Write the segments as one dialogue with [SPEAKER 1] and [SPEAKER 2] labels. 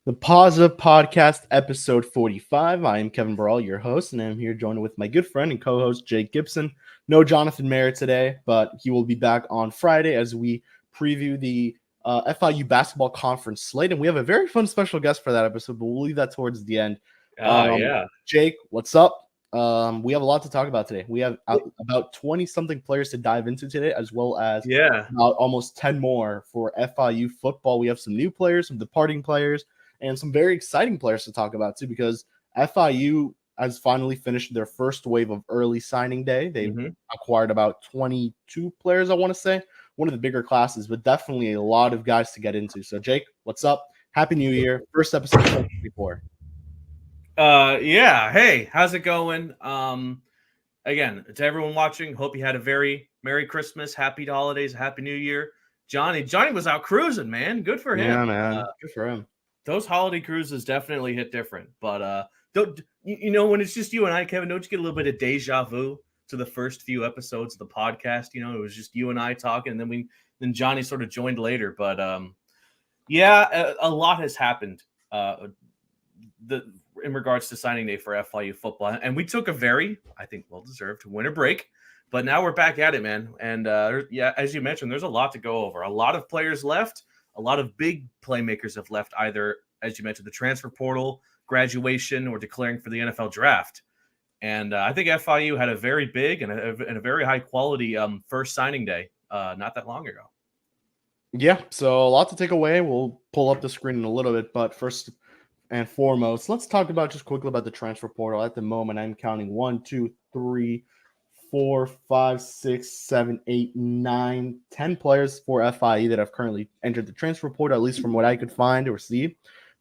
[SPEAKER 1] The Paws Podcast, episode 45. I am Kevin Burrell, your host, and I'm here joined with my good friend and co-host, Jake Gibson. No Jonathan Merritt today, but he will be back on Friday as we preview the FIU basketball conference slate. And we have a very fun special guest for that episode, but we'll leave that towards the end.
[SPEAKER 2] Yeah.
[SPEAKER 1] Jake, what's up? We have a lot to talk about today. We have about 20-something players to dive into today, as well as about almost 10 more for FIU football. We have some new players, some departing players, and some very exciting players to talk about too, because FIU has finally finished their first wave of early signing day. They acquired about 22 players, I want to say, one of the bigger classes, but definitely a lot of guys to get into. So, Jake, what's up? Happy New Year. First episode of 2024.
[SPEAKER 2] Yeah. Hey, how's it going? Again, to everyone watching, hope you had a very Merry Christmas, Happy Holidays, Happy New Year. Johnny was out cruising, man. Good for him.
[SPEAKER 1] Yeah, man. Good for him.
[SPEAKER 2] Those holiday cruises definitely hit different. But don't when it's just you and I, Kevin, don't you get a little bit of deja vu to the first few episodes of the podcast? It was just you and I talking, and then Johnny sort of joined later. But yeah, a lot has happened. In regards to signing day for FIU football. And we took a very, I think, well-deserved winter break. But now we're back at it, man. And, as you mentioned, there's a lot to go over. A lot of players left. A lot of big playmakers have left, either, as you mentioned, the transfer portal, graduation, or declaring for the NFL draft. And I think FIU had a very big and a very high-quality first signing day not that long ago.
[SPEAKER 1] Yeah, so a lot to take away. We'll pull up the screen in a little bit, but first and foremost, let's talk about just quickly about the transfer portal. At the moment, I'm counting 1, 2, 3, 4, 5, 6, 7, 8, 9, 10 players for FIE that have currently entered the transfer portal, at least from what I could find or see.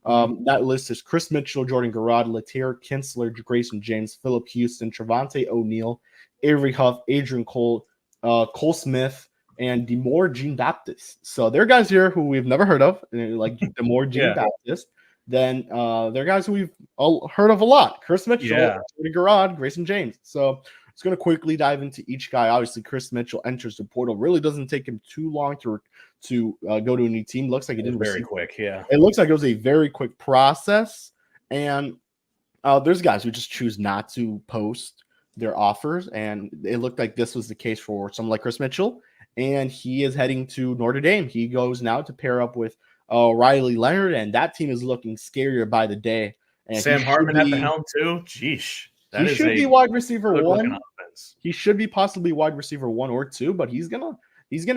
[SPEAKER 1] That list is Chris Mitchell, Jordan Garrod, Latair Kinsler, Grayson James, Philip Houston, Trevante O'Neal, Avery Huff, Adrian Cole, Cole Smith, and Demore Jean Baptist. So there are guys here who we've never heard of, like Demore Jean Baptist. Then there are guys who we've all heard of a lot. Chris Mitchell, Jordan Garrod, Grayson James. So it's going to quickly dive into each guy. Obviously, Chris Mitchell enters the portal. Really doesn't take him too long to go to a new team. Looks like it did
[SPEAKER 2] very quick. Yeah,
[SPEAKER 1] it looks like it was a very quick process. And there's guys who just choose not to post their offers, and it looked like this was the case for someone like Chris Mitchell. And he is heading to Notre Dame. He goes now to pair up with Riley Leonard, and that team is looking scarier by the day. And
[SPEAKER 2] Sam Hartman at the helm too. Jeesh,
[SPEAKER 1] he should be wide receiver 1. He should be possibly wide receiver 1 or 2, but he's gonna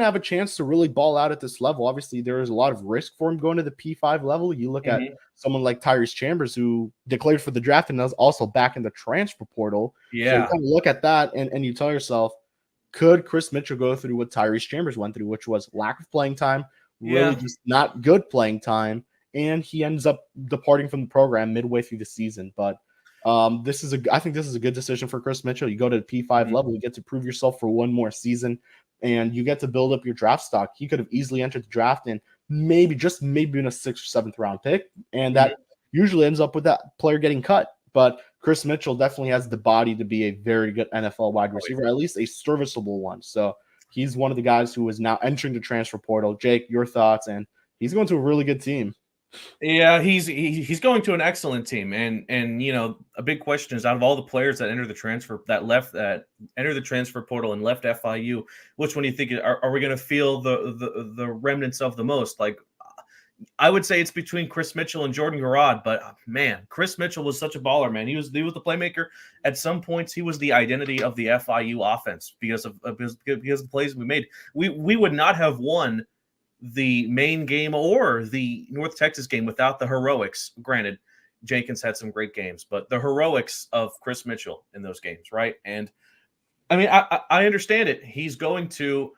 [SPEAKER 1] have a chance to really ball out at this level. Obviously, there is a lot of risk for him going to the P5 level. You look at someone like Tyrese Chambers, who declared for the draft and is also back in the transfer portal.
[SPEAKER 2] Yeah,
[SPEAKER 1] so you kind of look at that and you tell yourself, could Chris Mitchell go through what Tyrese Chambers went through, which was lack of playing time, really just not good playing time, and he ends up departing from the program midway through the season. But I think this is a good decision for Chris Mitchell. You go to the P5 level, you get to prove yourself for one more season, and you get to build up your draft stock. He could have easily entered the draft and maybe in a 6th or 7th round pick, and that usually ends up with that player getting cut. But Chris Mitchell definitely has the body to be a very good NFL wide receiver, at least a serviceable one. So he's one of the guys who is now entering the transfer portal. Jake, your thoughts? And he's going to a really good team.
[SPEAKER 2] Yeah, he's going to an excellent team, and a big question is, out of all the players that entered the transfer portal and left FIU, which one do you think are we going to feel the remnants of the most? Like, I would say it's between Chris Mitchell and Jordan Garrod, but man, Chris Mitchell was such a baller, man. He was the playmaker. At some points, he was the identity of the FIU offense because of the plays we made. We would not have won the main game or the North Texas game without the heroics. Granted, Jenkins had some great games, but the heroics of Chris Mitchell in those games, right? And I mean, I understand it. He's going to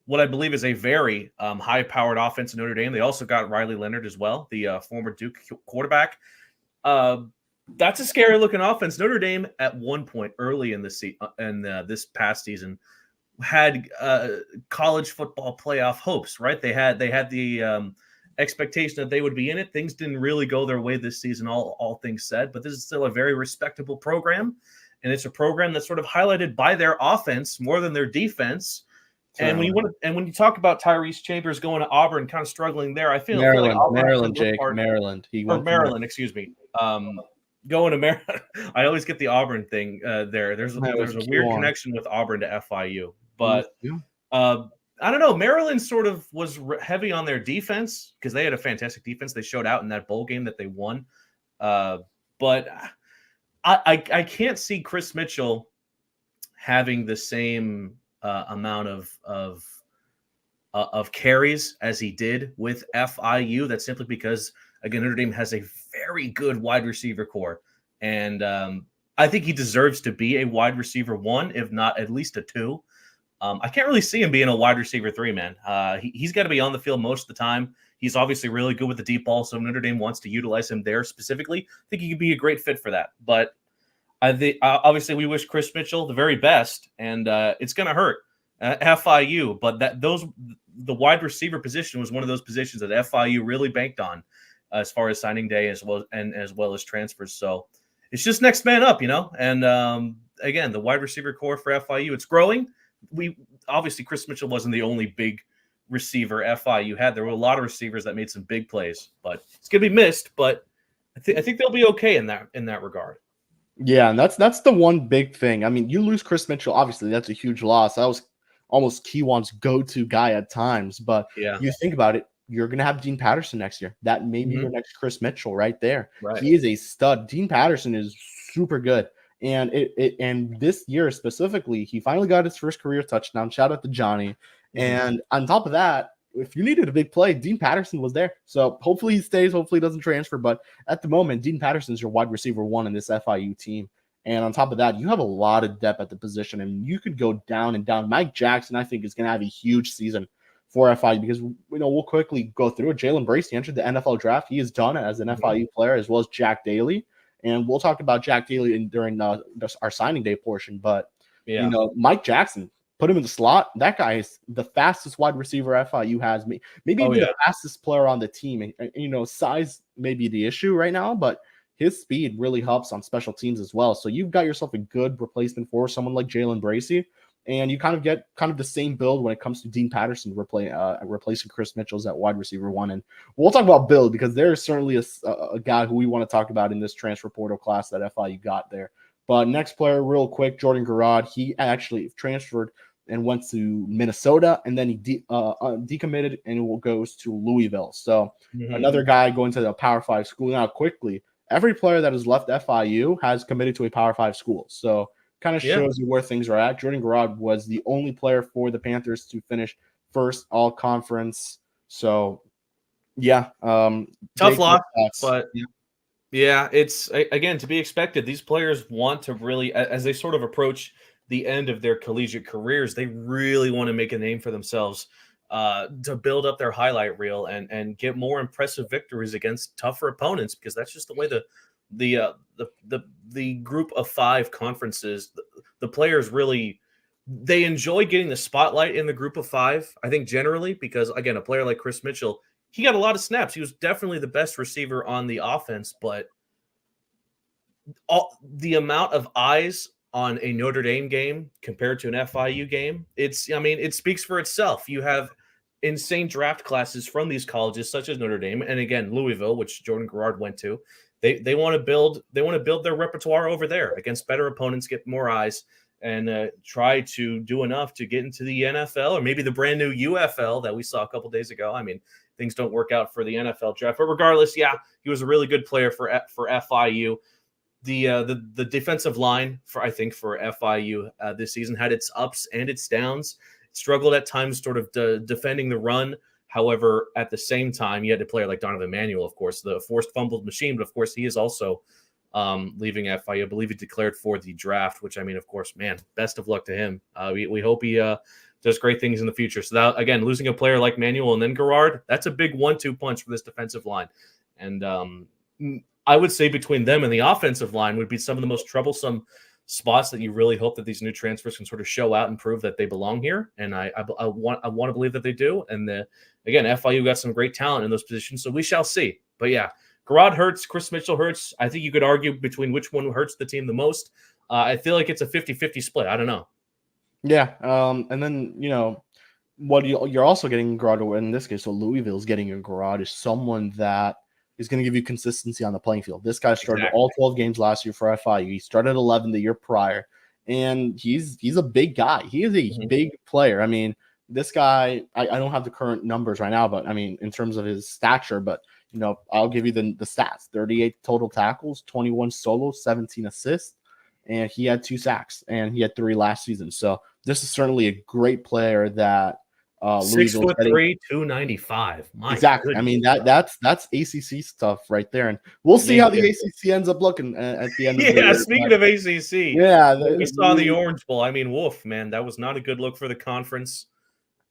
[SPEAKER 2] what I believe is a very high-powered offense in Notre Dame. They also got Riley Leonard as well, the former Duke quarterback. That's a scary-looking offense. Notre Dame, at one point early in this past season, had college football playoff hopes, right? They had the expectation that they would be in it. Things didn't really go their way this season, all things said, but this is still a very respectable program, and it's a program that's sort of highlighted by their offense more than their defense And
[SPEAKER 1] Certainly.
[SPEAKER 2] when you talk about Tyrese Chambers going to Auburn, kind of struggling there, feel like Auburn for the most part,
[SPEAKER 1] Maryland. He
[SPEAKER 2] or
[SPEAKER 1] went to
[SPEAKER 2] Maryland, excuse me. Going to Maryland, I always get the Auburn thing there. There's
[SPEAKER 1] It was
[SPEAKER 2] a weird
[SPEAKER 1] Q1.
[SPEAKER 2] connection with Auburn to FIU,
[SPEAKER 1] It was
[SPEAKER 2] but
[SPEAKER 1] Q.
[SPEAKER 2] I don't know. Maryland sort of was heavy on their defense because they had a fantastic defense. They showed out in that bowl game that they won, but I can't see Chris Mitchell having the same amount of carries as he did with FIU. That's simply because, again, Notre Dame has a very good wide receiver core. And I think he deserves to be a wide receiver 1, if not at least a 2. I can't really see him being a wide receiver 3, man. He's got to be on the field most of the time. He's obviously really good with the deep ball, so Notre Dame wants to utilize him there specifically. I think he could be a great fit for that. But I think obviously we wish Chris Mitchell the very best, and it's going to hurt FIU. But the wide receiver position was one of those positions that FIU really banked on as far as signing day as well as transfers. So it's just next man up, And again, the wide receiver core for FIU, it's growing. Obviously Chris Mitchell wasn't the only big receiver FIU had. There were a lot of receivers that made some big plays, but it's going to be missed. But I think they'll be okay in that regard.
[SPEAKER 1] Yeah, and that's the one big thing. I mean, you lose Chris Mitchell, obviously that's a huge loss. That was almost Kiwan's go-to guy at times. But
[SPEAKER 2] Yeah,
[SPEAKER 1] you think about it, you're gonna have Dean Patterson next year. That may be your next Chris Mitchell right there.
[SPEAKER 2] right.
[SPEAKER 1] He is a stud. Dean Patterson is super good. And and this year specifically, he finally got his first career touchdown. Shout out to Johnny. And on top of that, if you needed a big play, Dean Patterson was there. So hopefully he stays. Hopefully he doesn't transfer. But at the moment, Dean Patterson is your wide receiver 1 in this FIU team. And on top of that, you have a lot of depth at the position, and you could go down and down. Mike Jackson, I think, is going to have a huge season for FIU because we'll quickly go through it. Jalen Bracey entered the NFL draft. He is done as an FIU player, as well as Jack Daly. And we'll talk about Jack Daly during our signing day portion. But Mike Jackson, put him in the slot. That guy is the fastest wide receiver FIU has. Maybe even the fastest player on the team. And size may be the issue right now, but his speed really helps on special teams as well. So you've got yourself a good replacement for someone like Jalen Bracey, and you kind of get the same build when it comes to Dean Patterson replacing Chris Mitchell's at wide receiver 1. And we'll talk about build because there is certainly a guy who we want to talk about in this transfer portal class that FIU got there. But next player, real quick, Jordan Garrod. He actually transferred and went to Minnesota, and then he decommitted and goes to Louisville. So another guy going to the Power 5 school. Now, quickly, every player that has left FIU has committed to a Power 5 school. So kind of shows you where things are at. Jordan Garrod was the only player for the Panthers to finish first all conference. So, yeah.
[SPEAKER 2] Tough loss, but yeah, it's, again, to be expected. These players want to really, as they sort of approach the end of their collegiate careers, they really want to make a name for themselves, to build up their highlight reel and get more impressive victories against tougher opponents, because that's just the way the group of 5 conferences, the players really, they enjoy getting the spotlight in the group of 5, I think, generally, because, again, a player like Chris Mitchell, he got a lot of snaps. He was definitely the best receiver on the offense, but the amount of eyes on a Notre Dame game compared to an FIU game, it speaks for itself. You have insane draft classes from these colleges, such as Notre Dame, and again Louisville, which Jordan Garrod went to. They want to build their repertoire over there against better opponents, get more eyes, and try to do enough to get into the NFL or maybe the brand new UFL that we saw a couple days ago. I mean, things don't work out for the NFL draft, but regardless, yeah, he was a really good player for FIU. The defensive line for FIU this season had its ups and its downs. It struggled at times, sort of defending the run. However, at the same time, you had a player like Donovan Manuel, of course, the forced fumbled machine. But of course, he is also leaving FIU. I believe he declared for the draft, which, I mean, of course, man, best of luck to him. We hope he does great things in the future. So that, again, losing a player like Manuel and then Garrard, that's a big 1-2 punch for this defensive line. And I would say between them and the offensive line would be some of the most troublesome spots that you really hope that these new transfers can sort of show out and prove that they belong here. And I want to believe that they do. And again, FIU got some great talent in those positions, so we shall see. But yeah, Garrod hurts, Chris Mitchell hurts. I think you could argue between which one hurts the team the most. I feel like it's a 50-50 split. I don't know.
[SPEAKER 1] Yeah. And then, what you're also getting in Garrod, or in this case, so Louisville's getting in Garrod is someone that is going to give you consistency on the playing field. This guy started all 12 games last year for FIU. He started 11 the year prior, and he's a big guy. He is a big player. I mean, this guy, I don't have the current numbers right now, but I mean, in terms of his stature, but I'll give you the stats: 38 total tackles, 21 solos, 17 assists, and he had 2 sacks, and he had 3 last season. So this is certainly a great player that
[SPEAKER 2] 6'3", 295. My
[SPEAKER 1] exactly.
[SPEAKER 2] goodness.
[SPEAKER 1] I mean that's ACC stuff right there, and we'll see how the ACC ends up looking at the end of the year.
[SPEAKER 2] Yeah, speaking of ACC,
[SPEAKER 1] yeah,
[SPEAKER 2] we saw the Orange Bowl. I mean, woof, man, that was not a good look for the conference.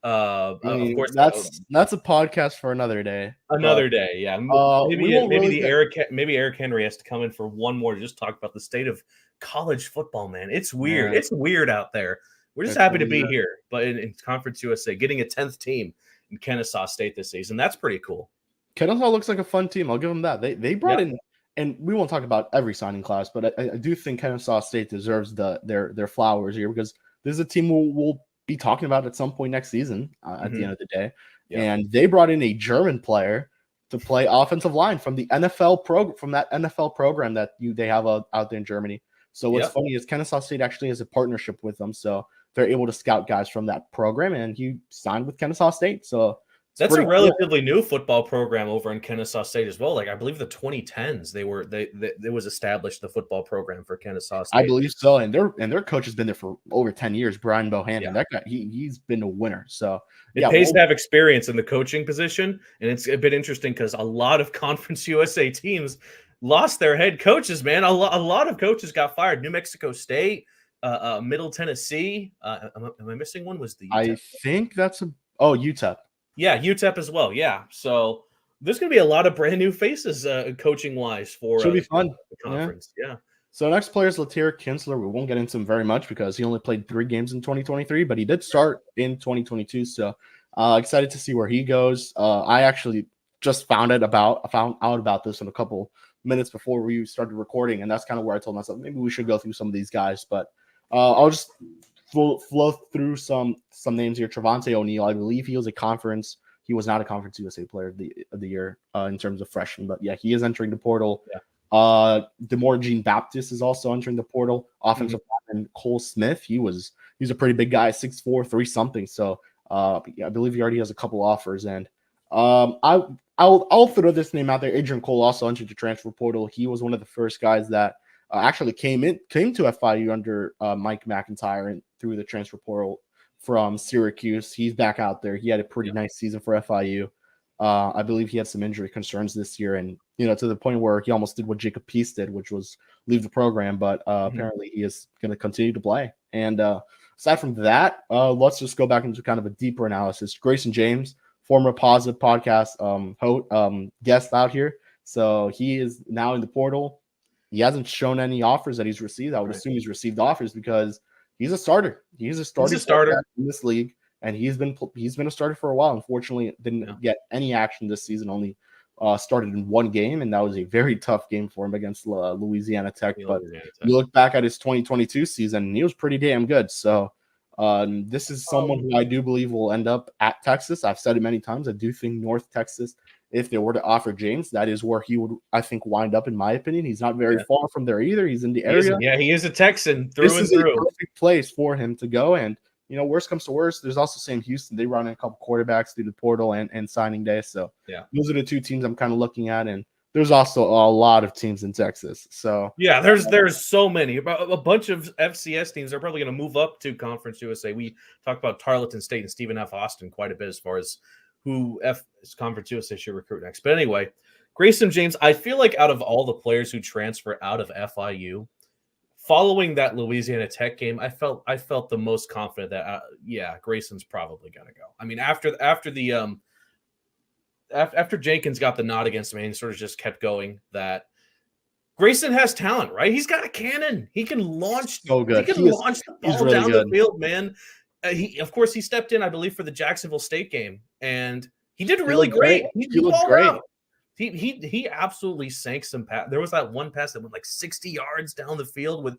[SPEAKER 2] Of course,
[SPEAKER 1] that's a podcast for another day.
[SPEAKER 2] Another day, yeah. Maybe Eric Henry has to come in for one more to just talk about the state of college football, man. It's weird. Yeah. It's weird out there. We're just happy to be here, but in Conference USA, getting a 10th team in Kennesaw State this season, that's pretty cool.
[SPEAKER 1] Kennesaw looks like a fun team. I'll give them that. They brought in, and we won't talk about every signing class, but I do think Kennesaw State deserves their flowers here, because this is a team we'll be talking about at some point next season at the end of the day. Yep. And they brought in a German player to play offensive line from the NFL program that they have out there in Germany. So what's funny is Kennesaw State actually has a partnership with them, so they're able to scout guys from that program, and he signed with Kennesaw State. So
[SPEAKER 2] that's a relatively new football program over in Kennesaw State as well. Like I believe the 2010s, they was established the football program for Kennesaw State.
[SPEAKER 1] I believe so, and their coach has been there for over 10 years, Brian Bohannon. That guy, he's been a winner. So
[SPEAKER 2] it pays to have experience in the coaching position, and it's a bit interesting because a lot of Conference USA teams lost their head coaches. Man, a lot of coaches got fired. New Mexico State. Middle Tennessee. Am I missing one? Was the
[SPEAKER 1] UTEP? I think that's UTEP.
[SPEAKER 2] Yeah, UTEP as well. Yeah, so there's going to be a lot of brand new faces coaching wise for
[SPEAKER 1] should be fun
[SPEAKER 2] the conference. Yeah.
[SPEAKER 1] So next player is Latier Kinsler. We won't get into him very much because he only played 3 games in 2023, but he did start in 2022. So excited to see where he goes. I actually just found out about this in a couple minutes before we started recording, and that's kind of where I told myself maybe we should go through some of these guys, but I'll just flow through some names here. Trevante O'Neal, I believe he was he was not a Conference USA player of the year in terms of freshman, but yeah, he is entering the portal. Demore Jean Baptist is also entering the portal. Offensive lineman Cole Smith, he's a pretty big guy, 6'4", 3 something. So I believe he already has a couple offers, and I'll throw this name out there. Adrian Cole also entered the transfer portal. He was one of the first guys that actually came to FIU under Mike McIntyre and through the transfer portal from Syracuse. He's back out there. He had a pretty nice season for FIU. I believe he had some injury concerns this year, and to the point where he almost did what Jacob Peace did, which was leave the program. But apparently, he is going to continue to play. And aside from that, let's just go back into kind of a deeper analysis. Grayson James, former Paws podcast guest out here, so he is now in the portal. He hasn't shown any offers that he's received. I would assume he's received offers because he's a starter. He's a starter in this league, and he's been a starter for a while. Unfortunately, didn't get any action this season. Only started in 1 game, and that was a very tough game for him against Louisiana Tech. But you look back at his 2022 season, and he was pretty damn good. So this is someone who I do believe will end up at Texas. I've said it many times. I do think North Texas, if they were to offer James, that is where he would, I think, wind up, in my opinion. He's not very far from there either. He's in the area.
[SPEAKER 2] He is a Texan through and through.
[SPEAKER 1] This is a perfect place for him to go. And, worst comes to worst, there's also Sam Houston. They run in a couple quarterbacks through the portal and signing day. So those are the 2 teams I'm kind of looking at. And there's also a lot of teams in Texas. So
[SPEAKER 2] there's so many. A bunch of FCS teams are probably going to move up to Conference USA. We talked about Tarleton State and Stephen F. Austin quite a bit as far as who Conference USA should recruit next. But anyway, Grayson James, I feel like out of all the players who transfer out of FIU, following that Louisiana Tech game, I felt the most confident that Grayson's probably gonna go. I mean, after Jenkins got the nod against him and sort of just kept going, that Grayson has talent, right? He's got a cannon. He can launch.
[SPEAKER 1] So good.
[SPEAKER 2] He can launch the ball really down the field, man. He stepped in, I believe, for the Jacksonville State game, and he did really great. He looked great. Out. He absolutely sank some pass. There was that one pass that went like 60 yards down the field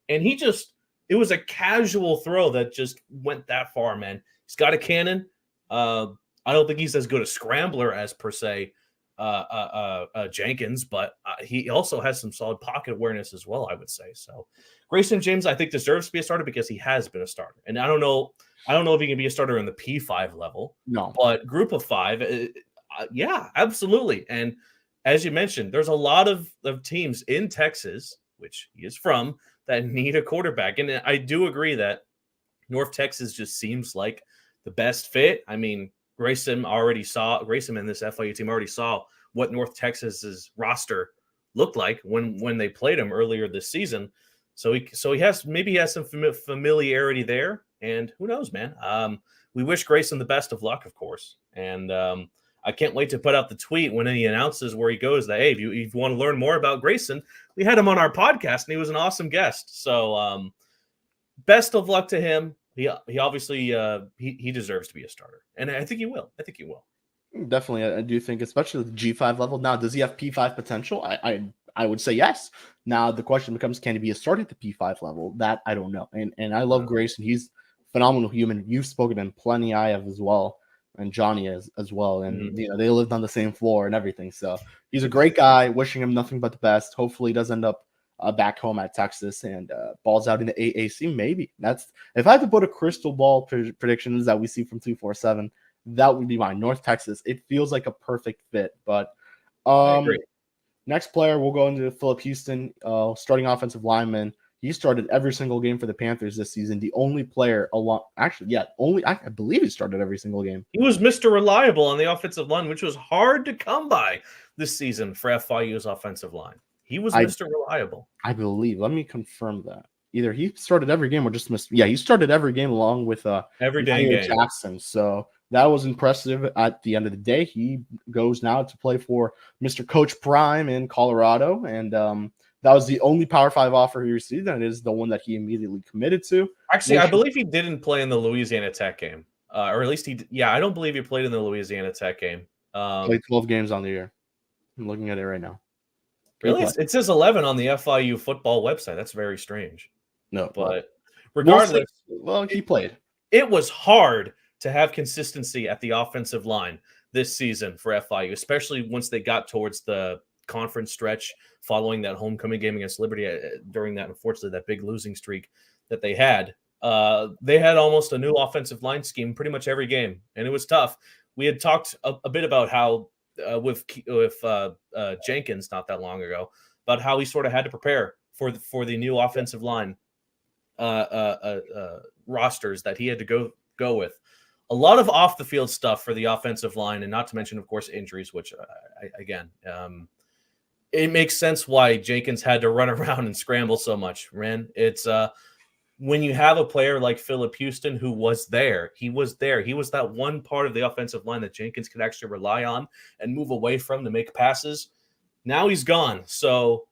[SPEAKER 2] and he just, it was a casual throw that just went that far, man. He's got a cannon. I don't think he's as good a scrambler as per se Jenkins, but he also has some solid pocket awareness as well, I would say. So Grayson James, I think, deserves to be a starter because he has been a starter. And I don't know if he can be a starter in the P5 level.
[SPEAKER 1] No.
[SPEAKER 2] But group of 5, yeah, absolutely. And as you mentioned, there's a lot of teams in Texas, which he is from, that need a quarterback. And I do agree that North Texas just seems like the best fit. I mean, Grayson and this FIU team already saw what North Texas's roster looked like when they played him earlier this season. So he has some familiarity there, and who knows, man. We wish Grayson the best of luck, of course, and I can't wait to put out the tweet when he announces where he goes that, hey, if you want to learn more about Grayson, we had him on our podcast, and he was an awesome guest. So best of luck to him. He obviously he deserves to be a starter, and I think he will.
[SPEAKER 1] Definitely, I do think, especially at the G5 level. Now, does he have P5 potential? I would say yes. Now the question becomes, can he be a starter at the P5 level? That I don't know. And I love Grayson. He's a phenomenal human. You've spoken to him plenty. I have as well, and Johnny as well. And they lived on the same floor and everything. So he's a great guy. Wishing him nothing but the best. Hopefully, he does end up back home at Texas and balls out in the AAC. Maybe that's, if I had to put a crystal ball predictions that we see from 247, that would be mine. North Texas. It feels like a perfect fit. But next player, we'll go into Philip Houston, starting offensive lineman. He started every single game for the Panthers this season. The only player I believe he started every single game.
[SPEAKER 2] He was Mr. Reliable on the offensive line, which was hard to come by this season for FIU's offensive line. He was Mr. Reliable.
[SPEAKER 1] I believe. Let me confirm that. Either he started every game or just missed. Yeah, he started every game along with
[SPEAKER 2] every day game.
[SPEAKER 1] Jackson. So that was impressive. At the end of the day, he goes now to play for Mr. Coach Prime in Colorado, and that was the only Power 5 offer he received, and it is the one that he immediately committed to.
[SPEAKER 2] Actually, I believe he didn't play in the Louisiana Tech game, or at least I don't believe he played in the Louisiana Tech game.
[SPEAKER 1] Played 12 games on the year. I'm looking at it right now.
[SPEAKER 2] Really? It says 11 on the FIU football website. That's very strange.
[SPEAKER 1] No,
[SPEAKER 2] but regardless,
[SPEAKER 1] he played.
[SPEAKER 2] It was hard to have consistency at the offensive line this season for FIU, especially once they got towards the conference stretch following that homecoming game against Liberty during that, unfortunately, that big losing streak that they had. They had almost a new offensive line scheme pretty much every game, and it was tough. We had talked a bit about how with Jenkins not that long ago, about how he sort of had to prepare for the new offensive line rosters that he had to go with. A lot of off the field stuff for the offensive line, and not to mention, of course, injuries, which it makes sense why Jenkins had to run around and scramble so much. Ren, it's when you have a player like Philip Houston who was there. He was that one part of the offensive line that Jenkins could actually rely on and move away from to make passes. Now he's gone. So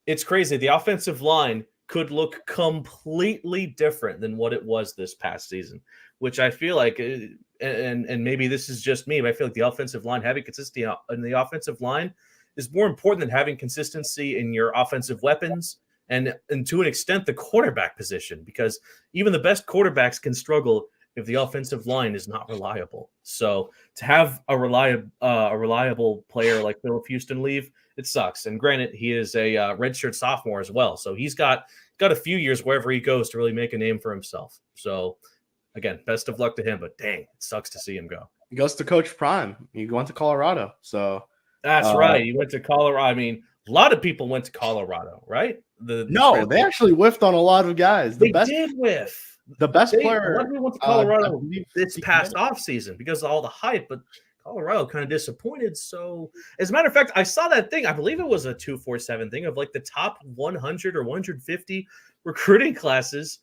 [SPEAKER 2] it's crazy. The offensive line could look completely different than what it was this past season, which I feel like, and maybe this is just me, but I feel like the offensive line, having consistency in the offensive line is more important than having consistency in your offensive weapons and to an extent the quarterback position, because even the best quarterbacks can struggle if the offensive line is not reliable. So to have a reliable player like Philip Houston leave, it sucks. And granted, he is a redshirt sophomore as well, so he's got a few years wherever he goes to really make a name for himself. So again, best of luck to him, but dang, it sucks to see him go.
[SPEAKER 1] He goes to Coach Prime. He went to Colorado. So
[SPEAKER 2] that's right. He went to Colorado. I mean, a lot of people went to Colorado, right?
[SPEAKER 1] They actually whiffed on a lot of guys.
[SPEAKER 2] They did whiff.
[SPEAKER 1] The best player.
[SPEAKER 2] A lot of people went to Colorado this past offseason because of all the hype, but Colorado kind of disappointed. So, as a matter of fact, I saw that thing. I believe it was a 247 thing of like the top 100 or 150 recruiting classes.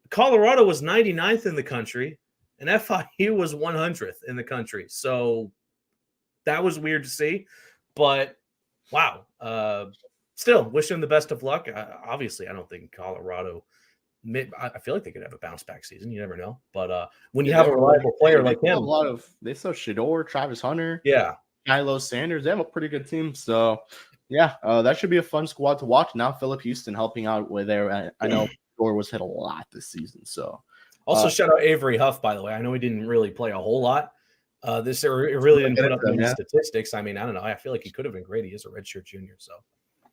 [SPEAKER 2] Colorado was 99th in the country, and FIU was 100th in the country. So that was weird to see, but wow. Still, wish him the best of luck. Obviously, I don't think Colorado. I feel like they could have a bounce back season. You never know. But when you have a reliable player like him,
[SPEAKER 1] they saw Shador, Travis Hunter,
[SPEAKER 2] yeah,
[SPEAKER 1] Kylo Sanders. They have a pretty good team. So yeah, that should be a fun squad to watch. Now Philip Houston helping out with there. I know Shador was hit a lot this season. So
[SPEAKER 2] Also, shout out Avery Huff, by the way. I know he didn't really play a whole lot. It really didn't put up any statistics. I mean, I don't know. I feel like he could have been great. He is a redshirt junior, so.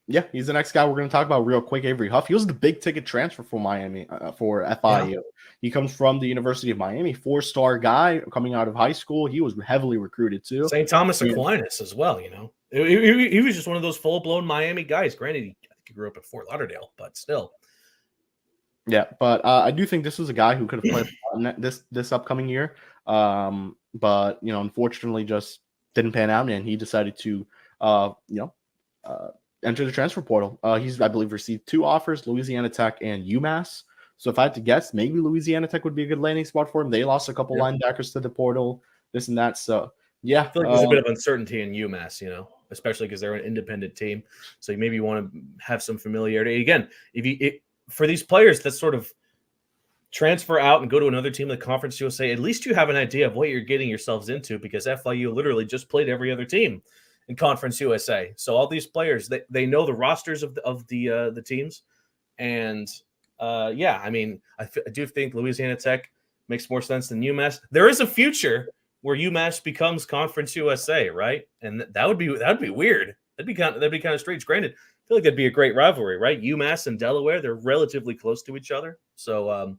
[SPEAKER 1] Yeah, he's the next guy we're going to talk about real quick. Avery Huff. He was the big ticket transfer for Miami, for FIU. Yeah. He comes from the University of Miami, 4-star guy coming out of high school. He was heavily recruited too.
[SPEAKER 2] St. Thomas Aquinas as well. You know, he was just one of those full blown Miami guys. Granted, I think he grew up in Fort Lauderdale, but still.
[SPEAKER 1] Yeah, but I do think this was a guy who could have played this upcoming year. But unfortunately, just didn't pan out, and he decided to enter the transfer portal. He's, I believe, received 2 offers: Louisiana Tech and UMass. So if I had to guess, maybe Louisiana Tech would be a good landing spot for him. They lost a couple linebackers to the portal, this and that. So yeah,
[SPEAKER 2] I feel like there's a bit of uncertainty in UMass, especially because they're an independent team. So maybe you want to have some familiarity. Again, for these players that sort of transfer out and go to another team in the Conference USA, at least you have an idea of what you're getting yourselves into, because FIU literally just played every other team in Conference USA. So all these players, they know the rosters of the teams. And I mean, I do think Louisiana Tech makes more sense than UMass. There is a future where UMass becomes Conference USA, right? And that would be weird. That'd be kind of strange. Granted, I feel like that'd be a great rivalry, right? UMass and Delaware, they're relatively close to each other. So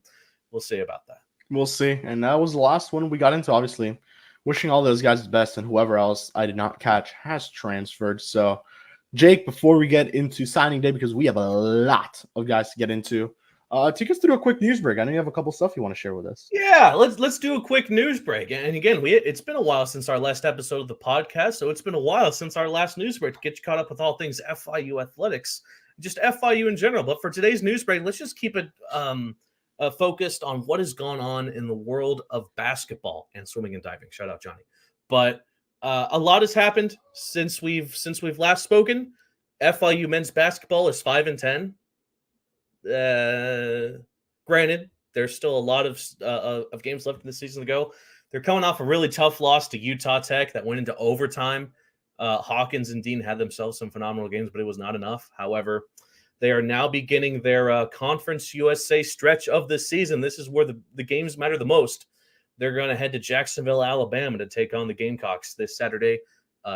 [SPEAKER 2] we'll see about that.
[SPEAKER 1] We'll see. And that was the last one we got into, obviously. Wishing all those guys the best, and whoever else I did not catch has transferred. So, Jake, before we get into signing day, because we have a lot of guys to get into, take us through a quick news break. I know you have a couple stuff you want to share with us.
[SPEAKER 2] Yeah, let's do a quick news break. And again, it's been a while since our last episode of the podcast, so it's been a while since our last news break to get you caught up with all things FIU athletics, just FIU in general. But for today's news break, let's just keep it focused on what has gone on in the world of basketball and swimming and diving. Shout out Johnny. But a lot has happened since we've last spoken. FIU men's basketball is 5-10. Granted, there's still a lot of games left in the season to go. They're coming off a really tough loss to Utah Tech that went into overtime. Hawkins and Dean had themselves some phenomenal games, but it was not enough. However, they are now beginning their Conference USA stretch of the season. This is where the games matter the most. They're going to head to Jacksonville, Alabama to take on the Gamecocks this Saturday,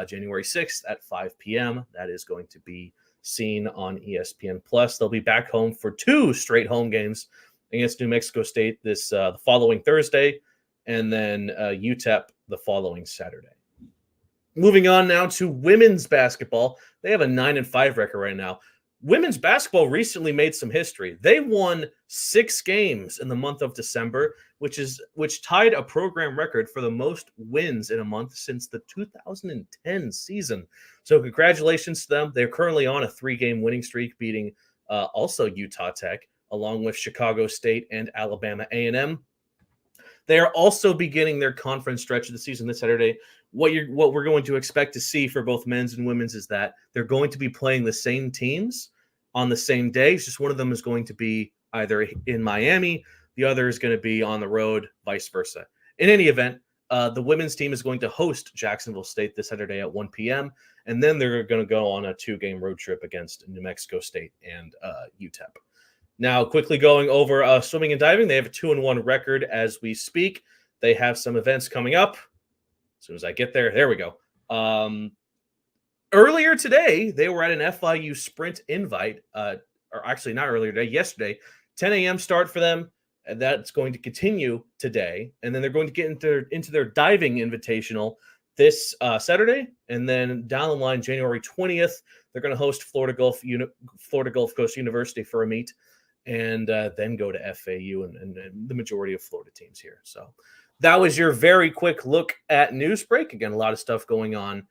[SPEAKER 2] January 6th at 5 p.m. That is going to be seen on ESPN+. They'll be back home for 2 straight home games against New Mexico State this the following Thursday, and then UTEP the following Saturday. Moving on now to women's basketball. They have a 9-5 record right now. Women's basketball recently made some history. They won 6 games in the month of December, which tied a program record for the most wins in a month since the 2010 season. So congratulations to them. They're currently on a 3-game winning streak, beating also Utah Tech, along with Chicago State and Alabama A&M. They are also beginning their conference stretch of the season this Saturday. What we're going to expect to see for both men's and women's is that they're going to be playing the same teams on the same day. It's just one of them is going to be either in Miami, the other is going to be on the road, vice versa. In any event, the women's team is going to host Jacksonville State this Saturday at 1 p.m., and then they're going to go on a 2-game road trip against New Mexico State and UTEP. Now, quickly going over swimming and diving, they have a 2-1 record as we speak. They have some events coming up. As soon as I get there we go. Earlier today, they were at an FIU sprint invite, or actually not earlier today, yesterday, 10 a.m. start for them. And that's going to continue today. And then they're going to get into their diving invitational this Saturday. And then down the line, January 20th, they're going to host Florida Gulf Coast University for a meet, and then go to FAU and the majority of Florida teams here. So that was your very quick look at Newsbreak. Again, a lot of stuff going on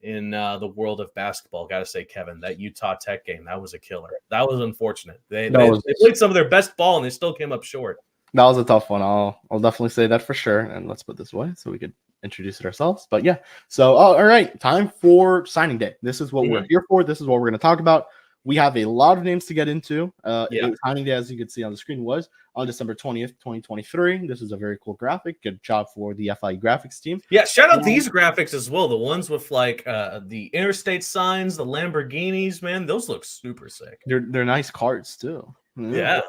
[SPEAKER 2] in the world of basketball. Got to say, Kevin, that Utah Tech game, that was a killer. That was unfortunate. They played some of their best ball, and they still came up short.
[SPEAKER 1] That was a tough one. I'll definitely say that for sure. And let's put this away so we could introduce it ourselves. But yeah, so all right, time for signing day. This is what we're here for. This is what we're going to talk about. We have a lot of names to get into. Signing day, as you can see on the screen, was on December 20th, 2023. This is a very cool graphic. Good job for the FIU graphics team.
[SPEAKER 2] Yeah, shout out these graphics as well. The ones with like the interstate signs, the Lamborghinis, man, those look super sick.
[SPEAKER 1] They're nice cards too.
[SPEAKER 2] Yeah.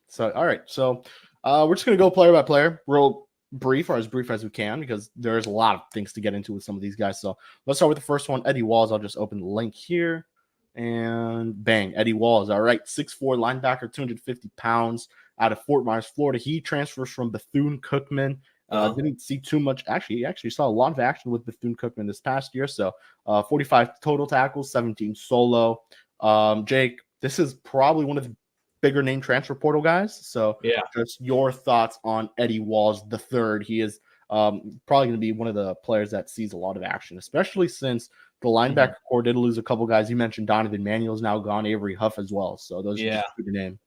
[SPEAKER 1] So all right. So We're just going to go player by player, real brief or as brief as we can, because there's a lot of things to get into with some of these guys. So let's start with the first one, Eddie Walls. I'll just open the link here and bang, Eddie Walls. All right, 6'4" linebacker, 250 pounds out of Fort Myers, Florida. He transfers from Bethune-Cookman. Didn't see too much. Actually, he actually saw a lot of action with Bethune-Cookman this past year. So 45 total tackles, 17 solo. Jake, this is probably one of the bigger name transfer portal guys. So
[SPEAKER 2] yeah,
[SPEAKER 1] just your thoughts on Eddie Walls the third. He is probably going to be one of the players that sees a lot of action, especially since the linebacker core did lose a couple guys. You mentioned Donovan Manuel's now gone, Avery Huff as well. So those are just two to name.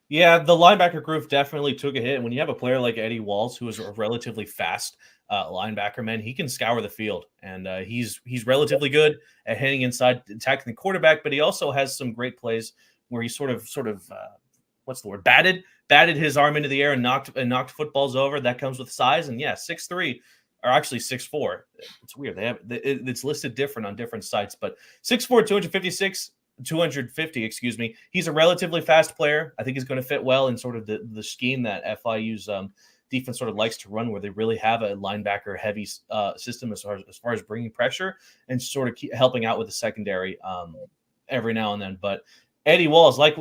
[SPEAKER 2] Yeah, the linebacker group definitely took a hit. When you have a player like Eddie Walls, who is a relatively fast linebacker, man, he can scour the field, and he's relatively good at hitting inside, attacking the quarterback. But he also has some great plays where he sort of what's the word? Batted his arm into the air and knocked footballs over. That comes with size, and 6'3", or actually 6'4". It's weird. It's listed different on different sites, but 6'4", 250, excuse me. He's a relatively fast player. I think he's going to fit well in sort of the scheme that FIU's defense sort of likes to run, where they really have a linebacker heavy system as far as bringing pressure and sort of helping out with the secondary every now and then. But Eddie Walls, like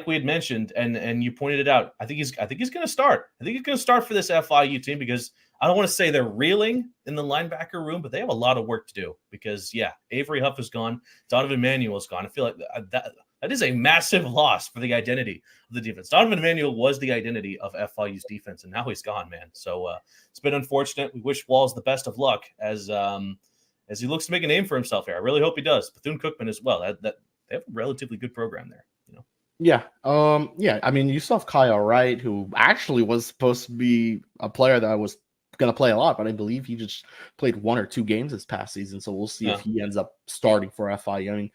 [SPEAKER 2] we had mentioned, and you pointed it out, I think he's going to start. I think he's going to start for this FIU team, because I don't want to say they're reeling in the linebacker room, but they have a lot of work to do, because Avery Huff is gone. Donovan Manuel is gone. I feel like that is a massive loss for the identity of the defense. Donovan Manuel was the identity of FIU's defense, and now he's gone, man. So it's been unfortunate. We wish Walls the best of luck as he looks to make a name for himself here. I really hope he does. Bethune-Cookman as well. That they have a relatively good program there, you know.
[SPEAKER 1] Yeah. I mean, you still have Kyle Wright, who actually was supposed to be a player that was going to play a lot, but I believe he just played 1 or 2 games this past season. So we'll see if he ends up starting for FIU. I mean,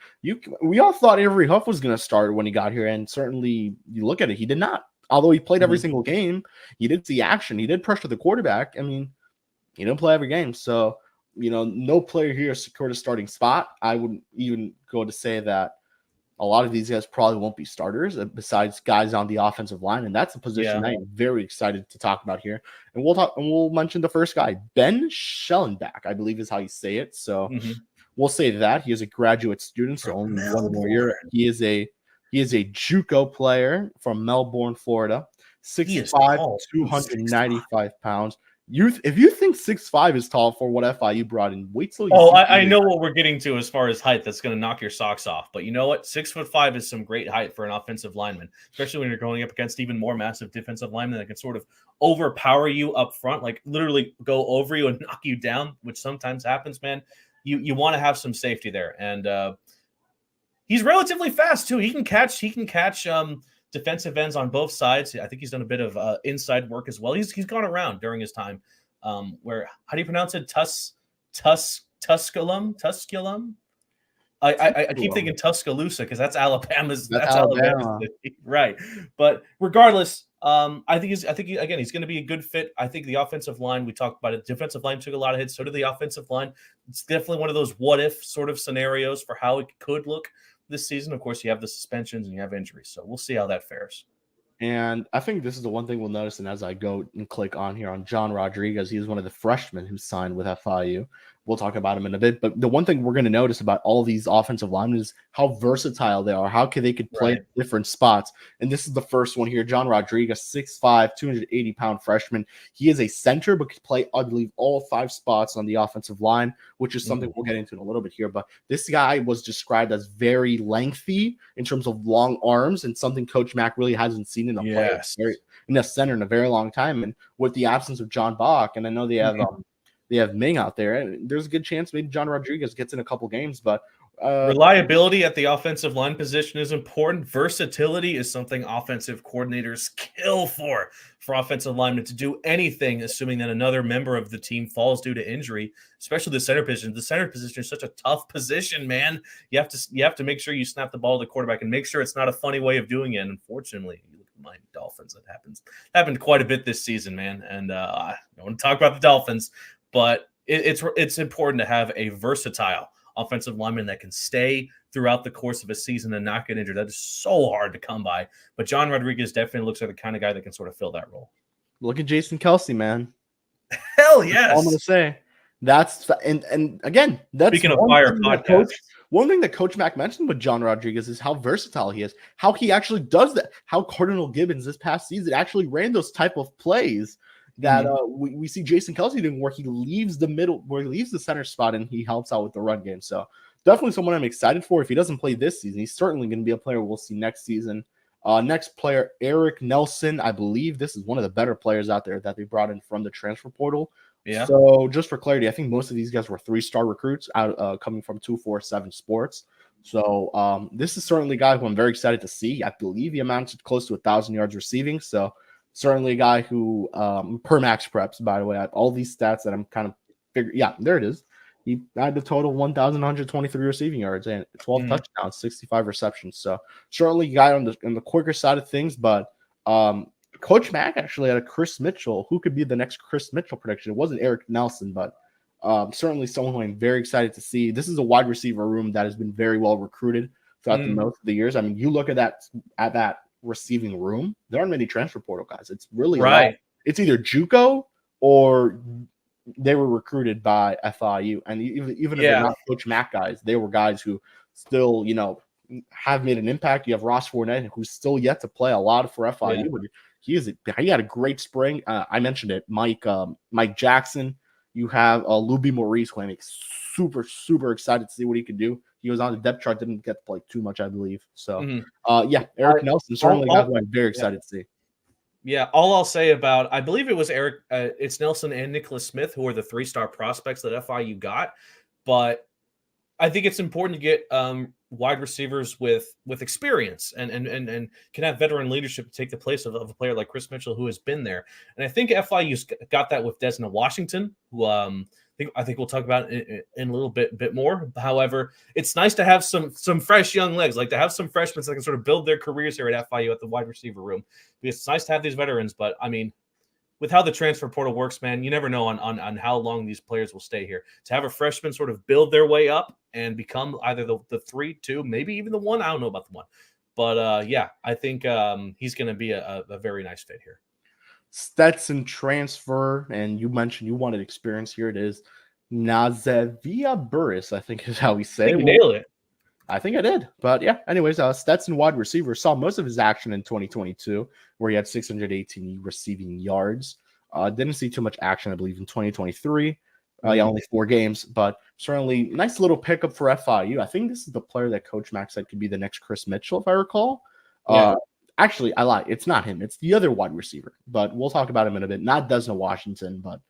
[SPEAKER 1] we all thought Avery Huff was going to start when he got here, and certainly you look at it, he did not. Although he played every single game, he did see action. He did pressure the quarterback. I mean, he didn't play every game. So, no player here secured a starting spot. I wouldn't even go to say that a lot of these guys probably won't be starters besides guys on the offensive line. And that's a position I am very excited to talk about here. And we'll mention the first guy, Ben Schellenbach, I believe is how you say it. So we'll say that he is a graduate student. So only 1 more year. He is a JUCO player from Melbourne, Florida, 6'5", 295 pounds. If you think 6'5" is tall for what FIU brought in, wait till you
[SPEAKER 2] I know what we're getting to as far as height. That's going to knock your socks off. But you know what? 6'5" is some great height for an offensive lineman, especially when you're going up against even more massive defensive linemen that can sort of overpower you up front, like literally go over you and knock you down, which sometimes happens, man. You want to have some safety there. And he's relatively fast too. He can catch defensive ends on both sides. I think he's done a bit of inside work as well. He's gone around during his time. Where, how do you pronounce it? Tusculum. I keep thinking Tuscaloosa because that's Alabama's. That's Alabama, right? But regardless, I think he's going to be a good fit. I think the offensive line, we talked about it. Defensive line took a lot of hits. So did the offensive line. It's definitely one of those what if sort of scenarios for how it could look this season. Of course, you have the suspensions and you have injuries, so we'll see how that fares.
[SPEAKER 1] And I think this is the one thing we'll notice, and as I go and click on here on John Rodriguez, he's one of the freshmen who signed with FIU. We'll talk about him in a bit, but the one thing we're going to notice about all these offensive linemen is how versatile they are, how they could play different spots. And this is the first one here, John Rodriguez, 6'5", 280-pound freshman. He is a center, but could play, I believe, all 5 spots on the offensive line, which is something we'll get into in a little bit here. But this guy was described as very lengthy in terms of long arms, and something Coach Mack really hasn't seen in a player in a center in a very long time. And with the absence of John Bach, and I know they have Ming out there, and there's a good chance maybe John Rodriguez gets in a couple games, but
[SPEAKER 2] reliability at the offensive line position is important. Versatility is something offensive coordinators kill for offensive linemen to do anything, assuming that another member of the team falls due to injury, especially the center position. The center position is such a tough position, man. You have to make sure you snap the ball to the quarterback and make sure it's not a funny way of doing it. And unfortunately, you look at my Dolphins, that happened quite a bit this season, man. And I don't want to talk about the Dolphins, but it's important to have a versatile offensive lineman that can stay throughout the course of a season and not get injured. That is so hard to come by. But John Rodriguez definitely looks like the kind of guy that can sort of fill that role.
[SPEAKER 1] Look at Jason Kelsey, man.
[SPEAKER 2] Hell
[SPEAKER 1] That's all I'm gonna
[SPEAKER 2] yes.
[SPEAKER 1] say. That's and again, that's
[SPEAKER 2] Speaking of fire podcasts.
[SPEAKER 1] One thing that Coach Mack mentioned with John Rodriguez is how versatile he is, how he actually does that, how Cardinal Gibbons this past season actually ran those type of plays that we see Jason Kelsey doing, where he leaves the middle, where he leaves the center spot and he helps out with the run game. So definitely someone I'm excited for. If he doesn't play this season, he's certainly going to be a player we'll see next season. Next player, Eric Nelson. I believe this is one of the better players out there that they brought in from the transfer portal.
[SPEAKER 2] Yeah.
[SPEAKER 1] So just for clarity, I think most of these guys were 3-star recruits out coming from 247 Sports. So this is certainly a guy who I'm very excited to see. I believe he amounted close to 1,000 yards receiving. So certainly a guy who per max preps, by the way, all these stats that I'm kind of figuring. Yeah, there it is. He had the total 1,123 receiving yards and 12 touchdowns, 65 receptions. So certainly a guy on the quicker side of things, but Coach Mack actually had a Chris Mitchell, who could be the next Chris Mitchell prediction. It wasn't Eric Nelson, but certainly someone who I'm very excited to see. This is a wide receiver room that has been very well recruited throughout the most of the years. I mean, you look at that receiving room, there aren't many transfer portal guys. It's really
[SPEAKER 2] right.
[SPEAKER 1] It's either JUCO or they were recruited by FIU, and even if they're not Coach Mack guys, they were guys who still, have made an impact. You have Ross Fournette, who's still yet to play a lot for FIU, but he had a great spring. I mentioned it, Mike Jackson. You have Luby Maurice, who I'm super, super excited to see what he can do. He was on the depth chart, didn't get to play too much, I believe. So, Eric Nelson, certainly who I'm very excited to see.
[SPEAKER 2] Yeah, all I'll say about, I believe it was Eric, it's Nelson and Nicholas Smith, who are the 3-star prospects that FIU got. But I think it's important to get wide receivers with experience and can have veteran leadership to take the place of a player like Chris Mitchell, who has been there. And I think FIU's got that with Desna Washington, who I think we'll talk about in a little bit more. However, it's nice to have some fresh young legs, like to have some freshmen that can sort of build their careers here at FIU at the wide receiver room. Because it's nice to have these veterans, but I mean, with how the transfer portal works, man, you never know on how long these players will stay here. To have a freshman sort of build their way up and become either the 3, 2, maybe even the 1. I don't know about the 1. But I think he's going to be a very nice fit here.
[SPEAKER 1] Stetson transfer, and you mentioned you wanted experience. Here it is. Nazavia Burris, I think is how we say it.
[SPEAKER 2] Nailed it.
[SPEAKER 1] I think I did. But yeah, anyways, Stetson wide receiver saw most of his action in 2022, where he had 618 receiving yards. Didn't see too much action, I believe, in 2023. Only 4 games, but certainly nice little pickup for FIU. I think this is the player that Coach Mack said could be the next Chris Mitchell, if I recall. Actually, I lied. It's not him. It's the other wide receiver, but we'll talk about him in a bit. Not Desna Washington, but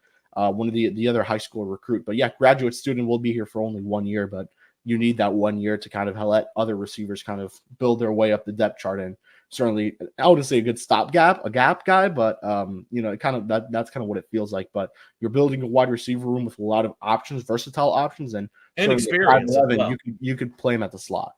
[SPEAKER 1] one of the other high school recruit. But yeah, graduate student will be here for only 1 year, but you need that 1 year to kind of let other receivers kind of build their way up the depth chart. And certainly, I wouldn't say a good a gap guy, but it kind of that's kind of what it feels like. But you're building a wide receiver room with a lot of options, versatile options, and
[SPEAKER 2] experience. Well.
[SPEAKER 1] You could play him at the slot.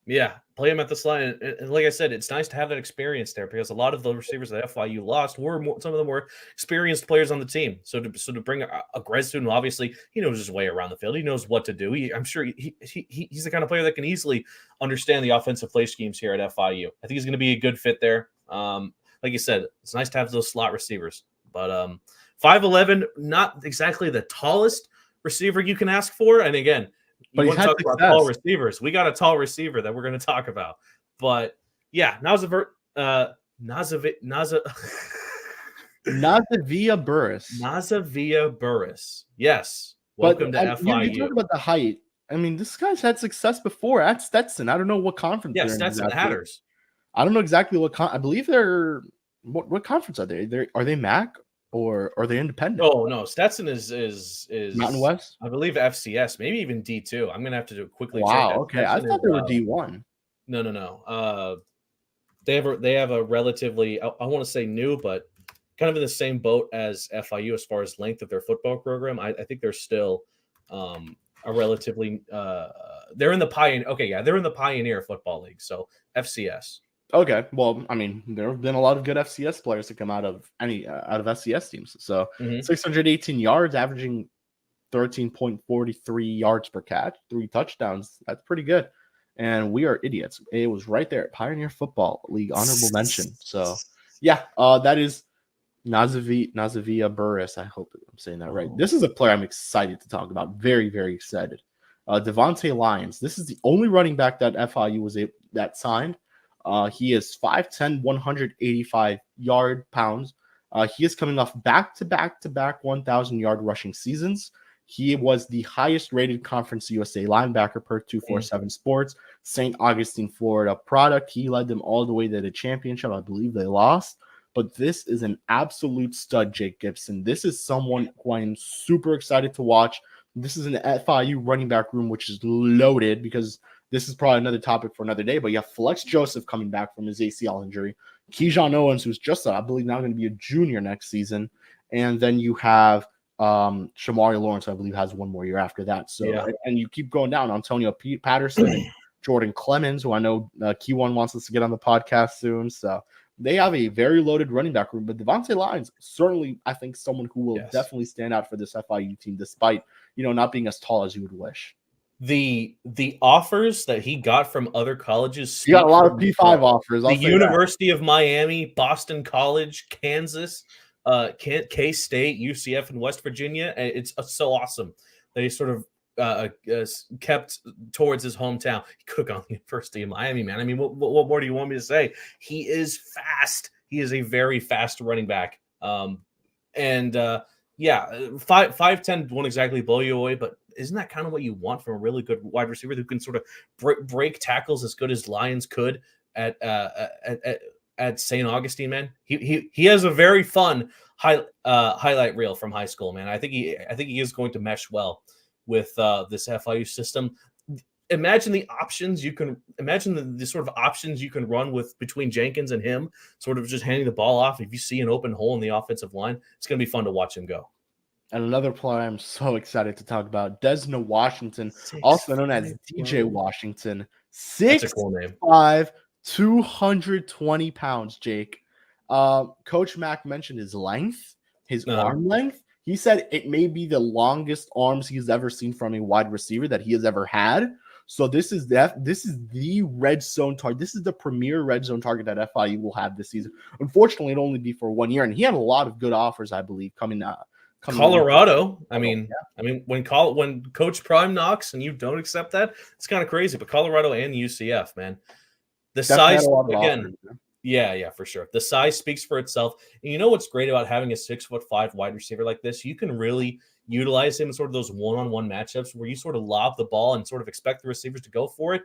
[SPEAKER 2] Yeah, play him at the slot. And like I said, it's nice to have that experience there, because a lot of the receivers that FIU lost were some of them were experienced players on the team. So to bring a grad student, obviously he knows his way around the field. He knows what to do. I'm sure he's the kind of player that can easily understand the offensive play schemes here at FIU. I think he's going to be a good fit there. Like you said, it's nice to have those slot receivers. But 5'11", not exactly the tallest receiver you can ask for. And again, you want to talk about tall receivers. We got a tall receiver that we're going to talk about. But yeah, Nazavia
[SPEAKER 1] Burris.
[SPEAKER 2] Nazavia Burris. Yes. Welcome to FIU.
[SPEAKER 1] You talk about the height. I mean, this guy's had success before at Stetson. I don't know what conference.
[SPEAKER 2] Yeah, Stetson Hatters.
[SPEAKER 1] I don't know exactly what I believe they're. What conference are they? Are they MAC or are they independent?
[SPEAKER 2] Oh no, Stetson is
[SPEAKER 1] Mountain West.
[SPEAKER 2] I believe FCS, maybe even D2. I'm gonna have to do quickly.
[SPEAKER 1] Wow.
[SPEAKER 2] Check
[SPEAKER 1] Okay, I thought they were D1.
[SPEAKER 2] No. They have a relatively, I want to say new, but kind of in the same boat as FIU as far as length of their football program. I think they're still a relatively they're in the Pioneer. Okay, yeah, they're in the Pioneer Football League, so FCS.
[SPEAKER 1] Okay, well, I mean, there have been a lot of good FCS players to come out of FCS teams. So 618 yards, averaging 13.43 yards per catch, 3 touchdowns. That's pretty good. And we are idiots. It was right there. Pioneer Football League honorable mention. So, yeah, that is Nazavia Burris. I hope I'm saying that right. This is a player I'm excited to talk about. Very, very excited. Devontae Lyons. This is the only running back that FIU was that signed. He is 5'10", 185 pounds. He is coming off back-to-back 1,000-yard rushing seasons. He was the highest rated Conference USA linebacker per 247 Sports, St. Augustine, Florida product. He led them all the way to the championship. I believe they lost. But this is an absolute stud, Jake Gibson. This is someone who I am super excited to watch. This is an FIU running back room, which is loaded because this is probably another topic for another day. But you have Flex Joseph coming back from his ACL injury. Keyshawn Owens, who's just, I believe, now going to be a junior next season. And then you have Shamari Lawrence, I believe, has one more year after that. So, yeah. And you keep going down. Antonio Patterson and Jordan Clemens, who I know Key1 wants us to get on the podcast soon. So they have a very loaded running back room. But Devontae Lyons, certainly, I think, someone who will definitely stand out for this FIU team, despite, not being as tall as you would wish.
[SPEAKER 2] The offers that he got from other colleges.
[SPEAKER 1] He got a lot of P5 offers.
[SPEAKER 2] The University of Miami, Boston College, Kansas, K-State, UCF, and West Virginia. And it's so awesome that he sort of kept towards his hometown. He could have gone to the University of Miami, man. I mean, what more do you want me to say? He is fast. He is a very fast running back. 5'10" won't exactly blow you away, but isn't that kind of what you want from a really good wide receiver who can sort of break tackles as good as Lyons could at St. Augustine, man? He has a very fun highlight reel from high school, man. I think he is going to mesh well with this FIU system. Imagine the options you can imagine the sort of options you can run with between Jenkins and him, sort of just handing the ball off. If you see an open hole in the offensive line, it's going to be fun to watch him go.
[SPEAKER 1] And another player I'm so excited to talk about, Desna Washington, also known as DJ Washington. 6'5", 220 pounds, Jake. Coach Mack mentioned his length, his arm length. He said it may be the longest arms he's ever seen from a wide receiver that he has ever had. So this is the red zone target. This is the premier red zone target that FIU will have this season. Unfortunately, it'll only be for 1 year, and he had a lot of good offers, I believe, coming
[SPEAKER 2] Colorado. I mean, when Coach Prime knocks and you don't accept that, it's kind of crazy. But Colorado and UCF, man, the size again. Yeah, for sure. The size speaks for itself. And you know what's great about having a 6'5" wide receiver like this? You can really utilize him in sort of those one-on-one matchups where you sort of lob the ball and sort of expect the receivers to go for it.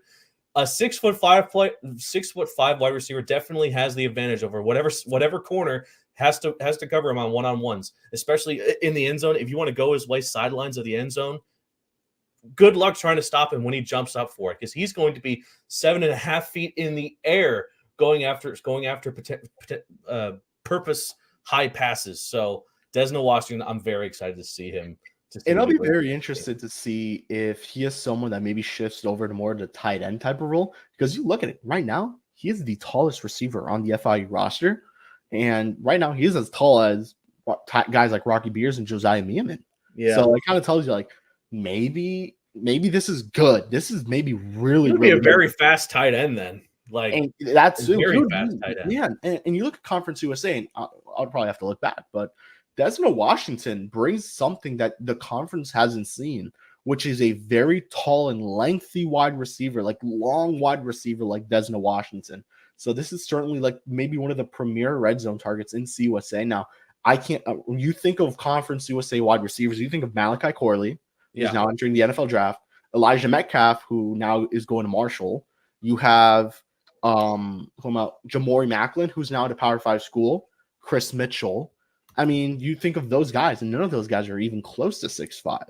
[SPEAKER 2] A 6'5" wide receiver definitely has the advantage over whatever corner has to cover him on one-on-ones, especially in the end zone. If you want to go his way sidelines of the end zone, good luck trying to stop him when he jumps up for it, because he's going to be 7.5 feet in the air going after purpose high passes. So Desna Washington, I'm very excited to see him.
[SPEAKER 1] And I'll be very interested to see if he is someone that maybe shifts over to more of the tight end type of role, because you look at it right now, he is the tallest receiver on the FIU roster. And right now he is as tall as guys like Rocky Beers and Josiah Meeman. Yeah. So it kind of tells you like, maybe this is good. This is maybe really
[SPEAKER 2] a very fast tight end then. Like,
[SPEAKER 1] and that's
[SPEAKER 2] very fast tight end.
[SPEAKER 1] Yeah. And you look at Conference USA, and I'll probably have to look back, but Desna Washington brings something that the conference hasn't seen, which is a very tall and lengthy wide receiver, like long wide receiver like Desna Washington. So this is certainly like maybe one of the premier red zone targets in CUSA. Now, I can't when you think of Conference USA wide receivers, you think of Malachi Corley, who's now entering the NFL draft, Elijah Metcalf, who now is going to Marshall. You have Jamori Macklin, who's now at a Power 5 school, Chris Mitchell. I mean, you think of those guys, and none of those guys are even close to 6'5".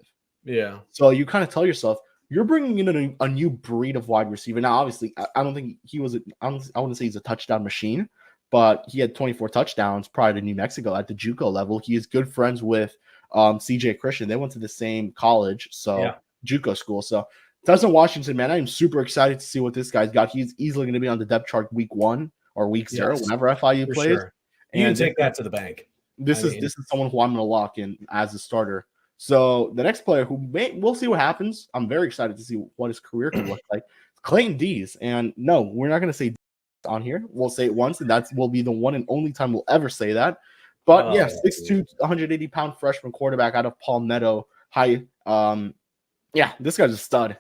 [SPEAKER 2] Yeah.
[SPEAKER 1] So you kind of tell yourself, you're bringing in a new breed of wide receiver. Now, obviously, I don't think he was I wouldn't say he's a touchdown machine, but he had 24 touchdowns prior to New Mexico at the JUCO level. He is good friends with CJ Christian. They went to the same college, so JUCO school. So Desna Washington, man, I'm super excited to see what this guy's got. He's easily going to be on the depth chart week 1 or week 0, whenever FIU plays.
[SPEAKER 2] Sure. You can take that to the bank.
[SPEAKER 1] This is someone who I'm going to lock in as a starter So the next player we'll see what happens. I'm very excited to see what his career could look like. Clayton Dees. And no, we're not going to say on here. We'll say it once, and that will be the one and only time we'll ever say that. But yeah, 6'2", 180-pound freshman quarterback out of Palmetto High. Yeah, this guy's a stud.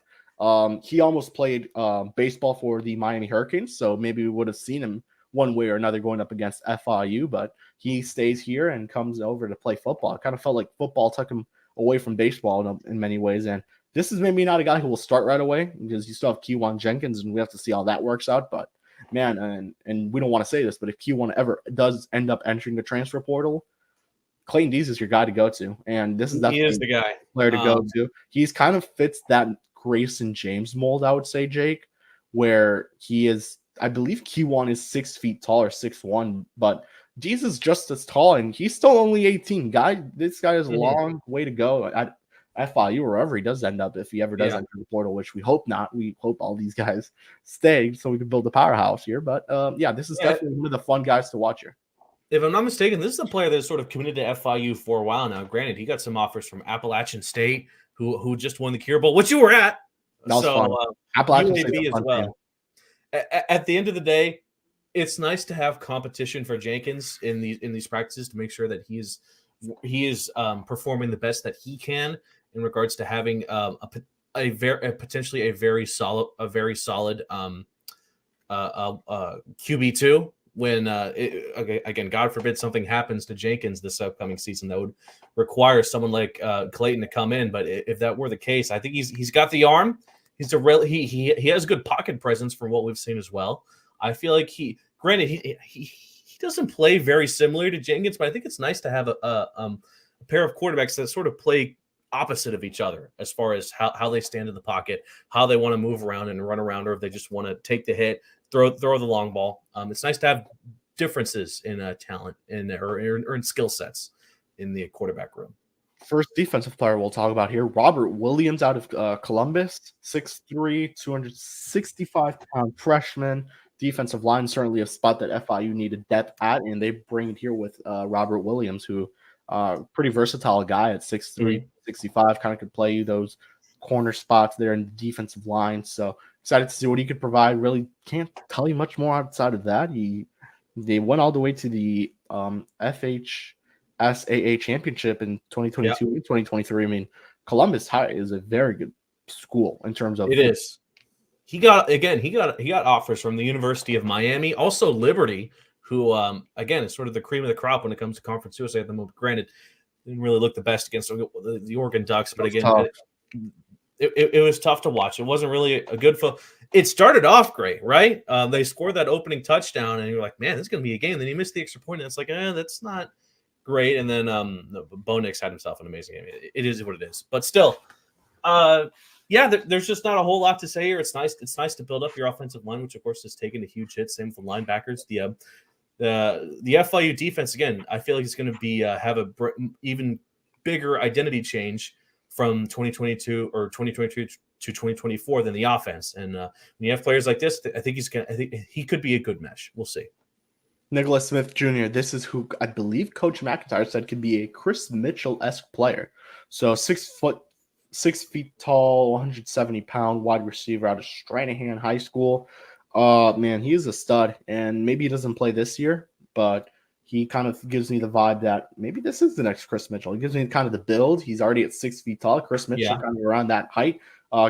[SPEAKER 1] He almost played baseball for the Miami Hurricanes, so maybe we would have seen him one way or another going up against FIU, but he stays here and comes over to play football. It kind of felt like football took him away from baseball in many ways, and this is maybe not a guy who will start right away because you still have Kewan Jenkins, and we have to see how that works out. But man, and we don't want to say this, but if Kewan ever does end up entering the transfer portal, Clayton Dees is your guy to go to, and this is
[SPEAKER 2] definitely the guy
[SPEAKER 1] player to go to. He's kind of fits that Grayson James mold, I would say, Jake, where he is. I believe Kewan is 6 feet tall or 6'1", but Dees is just as tall, and he's still only 18. This guy has a long way to go at FIU or wherever he does end up, if he ever does enter the portal, which we hope not. We hope all these guys stay so we can build a powerhouse here. But yeah, this is definitely one of the fun guys to watch here.
[SPEAKER 2] If I'm not mistaken, this is a player that's sort of committed to FIU for a while now. Granted, he got some offers from Appalachian State, who just won the Cure Bowl, which you were at.
[SPEAKER 1] That was fun. Appalachian State
[SPEAKER 2] as well. At the end of the day, it's nice to have competition for Jenkins in these practices to make sure that he is performing the best that he can in regards to having potentially a very solid QB2. When again, God forbid something happens to Jenkins this upcoming season that would require someone like Clayton to come in. But if that were the case, I think he's got the arm. He has good pocket presence from what we've seen as well. I feel like he doesn't play very similar to Jenkins, but I think it's nice to have a pair of quarterbacks that sort of play opposite of each other as far as how they stand in the pocket, how they want to move around and run around, or if they just want to take the hit, throw the long ball. It's nice to have differences in talent or in skill sets in the quarterback room.
[SPEAKER 1] First defensive player we'll talk about here, Robert Williams out of Columbus, 6'3", 265-pound freshman. Defensive line, certainly a spot that FIU needed depth at, and they bring it here with Robert Williams, who pretty versatile guy at 6'3", 65, kind of could play you those corner spots there in the defensive line. So excited to see what he could provide. Really can't tell you much more outside of that. They went all the way to the FHSAA championship in 2022 and 2023. I mean, Columbus High is a very good school in terms of
[SPEAKER 2] it is. He got offers from the University of Miami, also Liberty, who again is sort of the cream of the crop when it comes to Conference USA at the moment. Granted, didn't really look the best against the Oregon Ducks, but again, it was tough to watch. It wasn't really a good foot. It started off great, right? They scored that opening touchdown, and you're like, man, this is going to be a game. Then he missed the extra point, and it's like, that's not great. And then Bo Nix had himself an amazing game. It is what it is. But still, there's just not a whole lot to say here. It's nice to build up your offensive line, which of course has taken a huge hit. Same with the linebackers. The FIU defense, again, I feel like it's going to be have a even bigger identity change from 2022 or 2023 to 2024 than the offense. And when you have players like this, I think he could be a good mesh. We'll see.
[SPEAKER 1] Nicholas Smith Jr., this is who I believe Coach McIntyre said could be a Chris Mitchell-esque player. So 6 feet tall, 170-pound wide receiver out of Stranahan High School. Man, he is a stud, and maybe he doesn't play this year, but he kind of gives me the vibe that maybe this is the next Chris Mitchell. He gives me kind of the build. He's already at 6 feet tall. Chris Mitchell kind of around that height.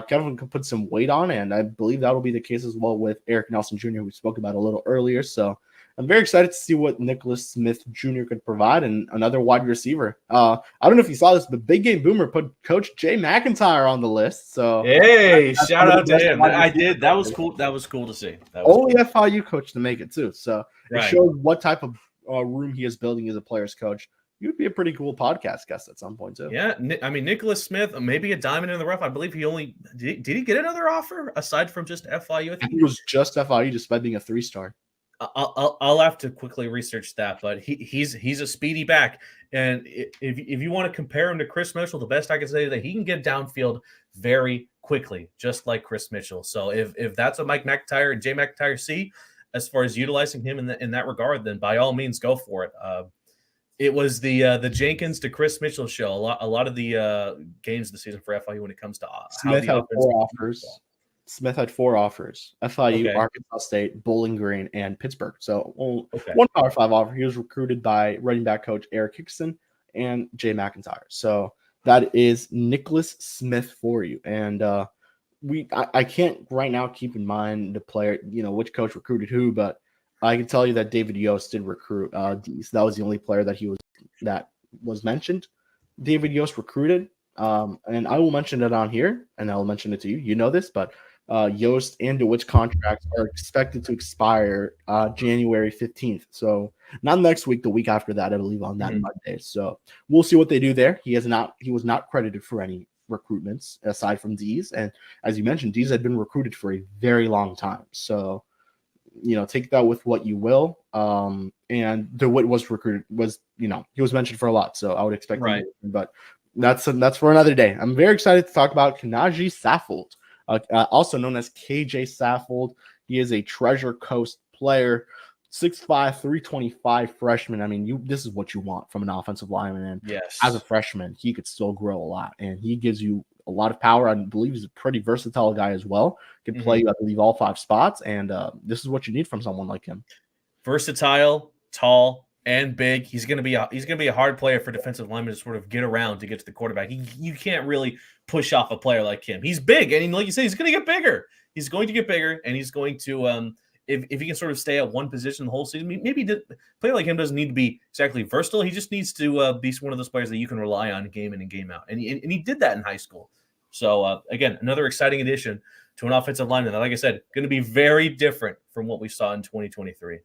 [SPEAKER 1] Kevin can put some weight on, and I believe that will be the case as well with Eric Nelson Jr., who we spoke about a little earlier. So I'm very excited to see what Nicholas Smith Jr. could provide, and another wide receiver. I don't know if you saw this, but Big Game Boomer put Coach Jay McIntyre on the list. So
[SPEAKER 2] hey, shout out to him. I did. That was cool. That was cool to see.
[SPEAKER 1] Only cool. FIU coach to make it too. So it shows what type of room he is building as a player's coach. He would be a pretty cool podcast guest at some point too.
[SPEAKER 2] Yeah, I mean Nicholas Smith, maybe a diamond in the rough. I believe he only did he get another offer aside from just FIU?
[SPEAKER 1] I think it was just FIU, despite being a 3-star.
[SPEAKER 2] I'll have to quickly research that, but he's a speedy back, and if you want to compare him to Chris Mitchell, the best I can say is that he can get downfield very quickly, just like Chris Mitchell. So if that's what Mike McIntyre and Jay McIntyre see as far as utilizing him in that regard, then by all means go for it. It was the Jenkins to Chris Mitchell show. A lot of the games this season for FIU when it comes to how
[SPEAKER 1] Smith
[SPEAKER 2] the
[SPEAKER 1] had
[SPEAKER 2] offense.
[SPEAKER 1] 4 offers. Smith had 4 offers: FIU,
[SPEAKER 2] Okay.
[SPEAKER 1] Arkansas State, Bowling Green, and Pittsburgh. So
[SPEAKER 2] Okay.
[SPEAKER 1] one Power 5 offer. He was recruited by running back coach Eric Hickson and Jay McIntyre. So that is Nicholas Smith for you. And I can't right now keep in mind the player, which coach recruited who, but I can tell you that David Yost did recruit Dees. That was the only player that was mentioned. David Yost recruited, and I will mention it on here, and I will mention it to you. You know this, but Yost and DeWitt's contracts are expected to expire January 15th. So not next week, the week after that, I believe on that Monday. So we'll see what they do there. He was not credited for any recruitments aside from Dees. And as you mentioned, Dees had been recruited for a very long time. So, take that with what you will. And DeWitt was recruited, he was mentioned for a lot. So I would expect him to, but that's for another day. I'm very excited to talk about Kanaji Saffold, also known as KJ Saffold. He is a Treasure Coast player, 6'5", 325 freshman. I mean, this is what you want from an offensive lineman. And
[SPEAKER 2] yes,
[SPEAKER 1] as a freshman, he could still grow a lot, and he gives you a lot of power. I believe he's a pretty versatile guy as well. Can play, I believe, all 5 spots, and this is what you need from someone like him.
[SPEAKER 2] Versatile, tall, and big. He's gonna be a hard player for defensive linemen to sort of get around to get to the quarterback. You can't really push off a player like him. He's big, and like you said, he's going to get bigger. He's going to get bigger, and he's going to if he can sort of stay at one position the whole season. Maybe a player like him doesn't need to be exactly versatile. He just needs to be one of those players that you can rely on game in and game out, and he did that in high school. So again, another exciting addition to an offensive lineman that, like I said, going to be very different from what we saw in 2023.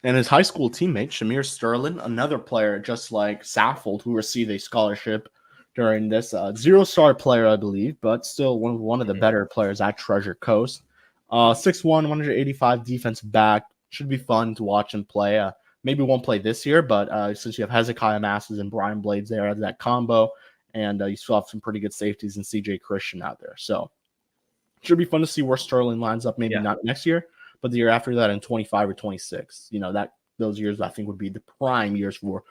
[SPEAKER 1] And his high school teammate, Shamir Sterling, another player just like Saffold, who received a scholarship during this 0-star player, I believe, but still one of the better players at Treasure Coast. 6'1", 185 defensive back. Should be fun to watch him play. Maybe won't play this year, but since you have Hezekiah Masses and Brian Blades there as that combo, and you still have some pretty good safeties and CJ Christian out there. So should be fun to see where Sterling lines up, maybe not next year, but the year after that in 25 or 26. Those years I think would be the prime years for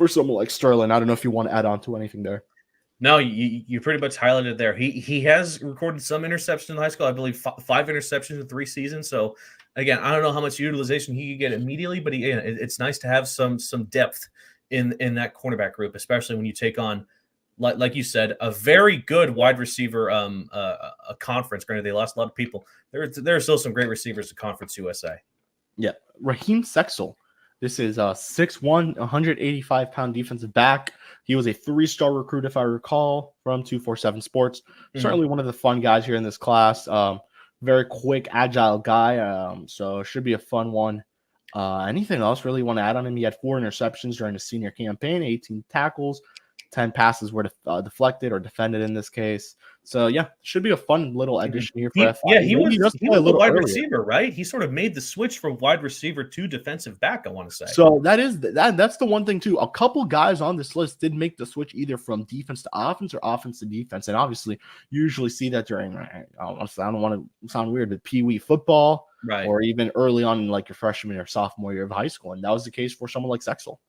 [SPEAKER 1] someone like Sterling. I don't know if you want to add on to anything there.
[SPEAKER 2] No, you pretty much highlighted there. He has recorded some interceptions in high school. I believe 5 interceptions in 3 seasons. So again, I don't know how much utilization he could get immediately, but it's nice to have some depth in that cornerback group, especially when you take on, like you said, a very good wide receiver a conference. Granted, they lost a lot of people. There are still some great receivers at Conference USA.
[SPEAKER 1] Yeah, Raheem Sexel. This is a 6'1", 185-pound defensive back. He was a 3-star recruit, if I recall, from 247 Sports. Certainly one of the fun guys here in this class. Very quick, agile guy. So it should be a fun one. Anything else really want to add on him? He had 4 interceptions during the senior campaign, 18 tackles, 10 passes were deflected or defended in this case. So yeah, should be a fun little addition here for FIU.
[SPEAKER 2] Yeah, he was a wide
[SPEAKER 1] earlier.
[SPEAKER 2] receiver, right? He sort of made the switch from wide receiver to defensive back, I want to say.
[SPEAKER 1] So that's the one thing too. A couple guys on this list did make the switch either from defense to offense or offense to defense, and obviously you usually see that during, I don't want to sound weird, but FIU football,
[SPEAKER 2] right,
[SPEAKER 1] or even early on in like your freshman or sophomore year of high school, and that was the case for someone like Sexel.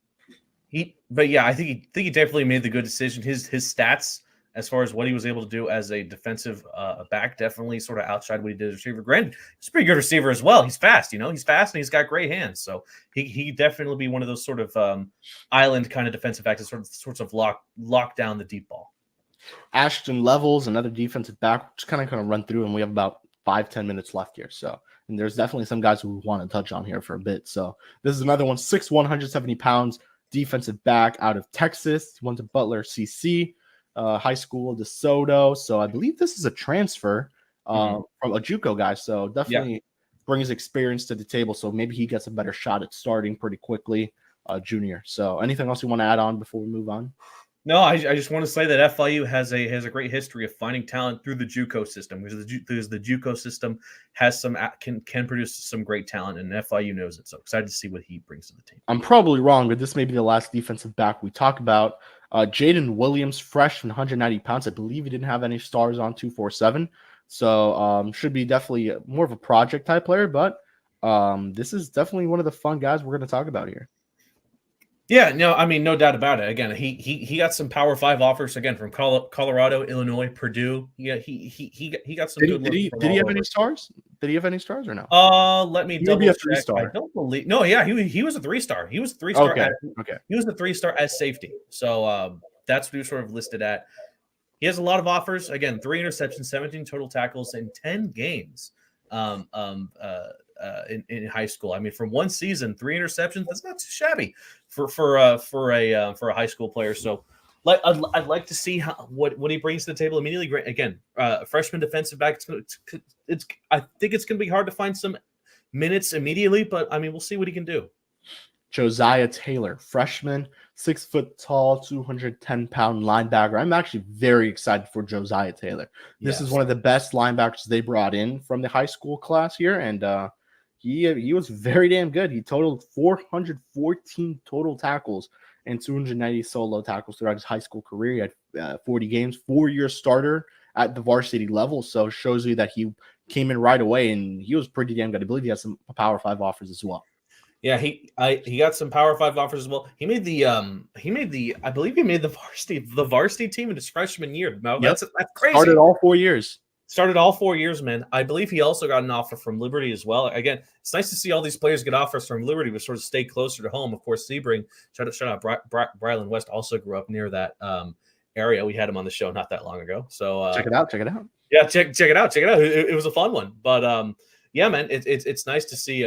[SPEAKER 2] I think he definitely made the good decision. His stats as far as what he was able to do as a defensive back definitely sort of outside what he did as a receiver. Granted, he's a pretty good receiver as well. He's fast, he's fast and he's got great hands. So he definitely be one of those sort of island kind of defensive backs that sorts of lock down the deep ball.
[SPEAKER 1] Ashton Levels, another defensive back, just kind of run through, and we have about 5-10 minutes left here. So, and there's definitely some guys who want to touch on here for a bit. So this is another one, 6'1", 170 pounds. Defensive back out of Texas. He went to Butler CC High School, DeSoto. So I believe this is a transfer from a JUCO guy. So definitely brings experience to the table. So maybe he gets a better shot at starting pretty quickly, junior. So anything else you want to add on before we move on?
[SPEAKER 2] No, I just want to say that FIU has a great history of finding talent through the JUCO system, because the JUCO system has can produce some great talent, and FIU knows it. So excited to see what he brings to the team.
[SPEAKER 1] I'm probably wrong, but this may be the last defensive back we talk about. Jaden Williams, fresh from 190 pounds. I believe he didn't have any stars on 247, so should be definitely more of a project type player. But this is definitely one of the fun guys we're going to talk about here.
[SPEAKER 2] Yeah, no, I mean, no doubt about it. Again, he got some Power 5 offers again from Colorado, Illinois, Purdue. Yeah, he got some
[SPEAKER 1] Did he
[SPEAKER 2] good
[SPEAKER 1] did
[SPEAKER 2] looks
[SPEAKER 1] he
[SPEAKER 2] from
[SPEAKER 1] did he
[SPEAKER 2] all
[SPEAKER 1] have any
[SPEAKER 2] over.
[SPEAKER 1] stars? Did he have any stars or no?
[SPEAKER 2] Let me
[SPEAKER 1] He may be
[SPEAKER 2] double
[SPEAKER 1] a
[SPEAKER 2] check. I
[SPEAKER 1] 3-star.
[SPEAKER 2] don't believe. No, yeah, he was a 3-star. He was a 3-star
[SPEAKER 1] Okay,
[SPEAKER 2] at
[SPEAKER 1] okay.
[SPEAKER 2] he was a 3-star as safety. So that's what he was sort of listed at. He has a lot of offers. Again, 3 interceptions, 17 total tackles in 10 games um, um, uh, in high school. I mean, from one season, 3 interceptions. That's not too shabby for a high school player. So, I'd like to see what he brings to the table immediately. Again, freshman defensive back. It's I think it's going to be hard to find some minutes immediately, but I mean, we'll see what he can do.
[SPEAKER 1] Josiah Taylor, freshman, 6 foot tall, 210-pound linebacker. I'm actually very excited for Josiah Taylor. This is
[SPEAKER 2] Yes.
[SPEAKER 1] one of the best linebackers they brought in from the high school class here, and he was very damn good. He totaled 414 total tackles and 290 solo tackles throughout his high school career. He had 40 games, 4-year starter at the varsity level, so shows you that he came in right away, and he was pretty damn good. I believe he has some Power 5 offers as well.
[SPEAKER 2] Yeah, he got some Power 5 offers as well. He made the I believe he made the varsity team in his freshman year. No,
[SPEAKER 1] Yep.
[SPEAKER 2] that's crazy.
[SPEAKER 1] Started all 4 years.
[SPEAKER 2] Started all 4 years, man. I believe he also got an offer from Liberty as well. Again, it's nice to see all these players get offers from Liberty, but sort of stay closer to home. Of course, Sebring, shout out, Brylan West also grew up near that area. We had him on the show not that long ago. So
[SPEAKER 1] Check it out. Check it out.
[SPEAKER 2] yeah, check it out. Check it out. It was a fun one. But yeah, man, it's nice to see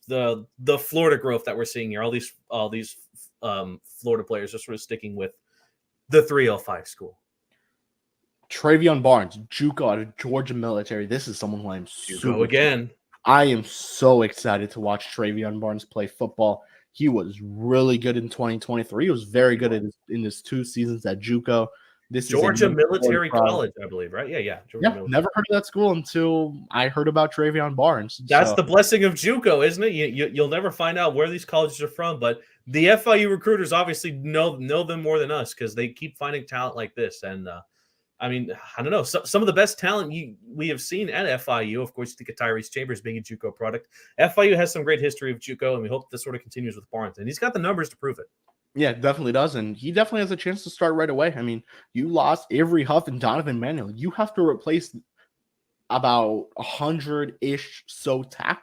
[SPEAKER 2] the Florida growth that we're seeing here. All these Florida players are sort of sticking with the 305 school.
[SPEAKER 1] Travion Barnes, JUCO out of Georgia Military. This is someone who I'm
[SPEAKER 2] You
[SPEAKER 1] super.
[SPEAKER 2] go again.
[SPEAKER 1] I am so excited to watch Travion Barnes play football. He was really good in 2023. He was very good in his 2 seasons at JUCO. This
[SPEAKER 2] Georgia
[SPEAKER 1] is
[SPEAKER 2] Military College, I believe, right? Yeah. Georgia Military.
[SPEAKER 1] Never heard of that school until I heard about Travion Barnes.
[SPEAKER 2] That's the blessing of JUCO, isn't it? You'll never find out where these colleges are from, but the FIU recruiters obviously know them more than us because they keep finding talent like this. And I mean, I don't know. Some of the best talent we have seen at FIU, of course, you think of Tyrese Chambers being a JUCO product. FIU has some great history of JUCO, and we hope this sort of continues with Barnes. And he's got the numbers to prove it.
[SPEAKER 1] Yeah, definitely does. And he definitely has a chance to start right away. I mean, you lost Avery Huff and Donovan Manuel. You have to replace about 100-ish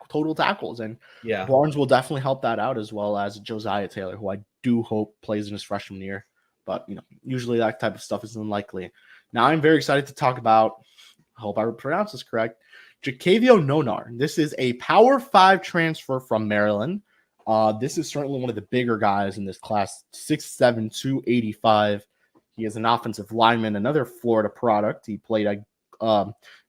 [SPEAKER 1] total tackles. And
[SPEAKER 2] Yeah.
[SPEAKER 1] Barnes will definitely help that out, as well as Josiah Taylor, who I do hope plays in his freshman year. But, usually that type of stuff is unlikely. Now, I'm very excited to talk about, I hope I pronounce this correct, Jacavio Nonar. This is a Power 5 transfer from Maryland. This is certainly one of the bigger guys in this class, 6'7", 285. He is an offensive lineman, another Florida product. He played at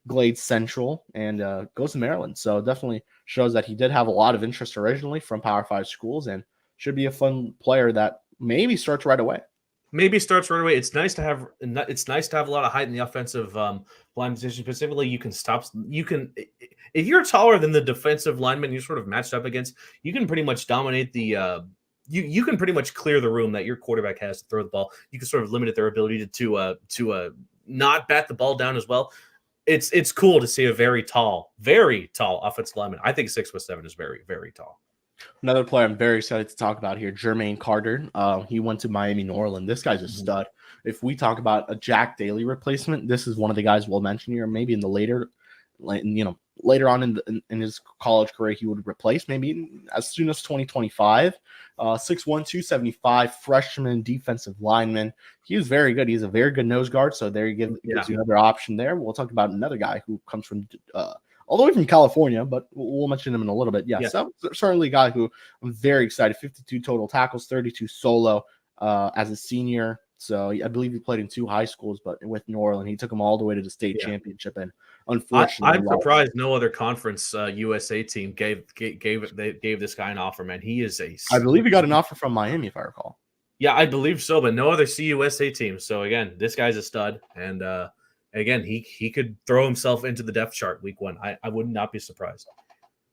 [SPEAKER 1] Glade Central and goes to Maryland. So definitely shows that he did have a lot of interest originally from Power 5 schools and should be a fun player that maybe starts right away.
[SPEAKER 2] It's nice to have a lot of height in the offensive line position. Specifically, you can if you're taller than the defensive lineman you're sort of matched up against, you can pretty much dominate the you can pretty much clear the room that your quarterback has to throw the ball. You can sort of limit their ability to not bat the ball down as well. It's cool to see a very tall offensive lineman. I think 6'7" is very, very tall.
[SPEAKER 1] Another player I'm very excited to talk about here, Jermaine Carter. He went to Miami Norland. This guy's a stud. If we talk about a Jack Daly replacement, this is one of the guys we'll mention here. Maybe in the later on in his college career, he would replace maybe as soon as 2025. 6'1", 275, freshman defensive lineman. He was very good. He's a very good nose guard. So there gives you another option there. We'll talk about another guy who comes from all the way from California, but we'll mention him in a little bit. Yeah. So certainly a guy who I'm very excited. 52 total tackles, 32 solo as a senior. So I believe he played in 2 high schools, but with New Orleans, he took them all the way to the state championship. And unfortunately,
[SPEAKER 2] I'm surprised no other conference USA team gave this guy an offer. Man, he is
[SPEAKER 1] I believe he got an offer from Miami, if I recall.
[SPEAKER 2] Yeah, I believe so, but no other CUSA team. So again, this guy's a stud, and again, he could throw himself into the depth chart week 1. I would not be surprised.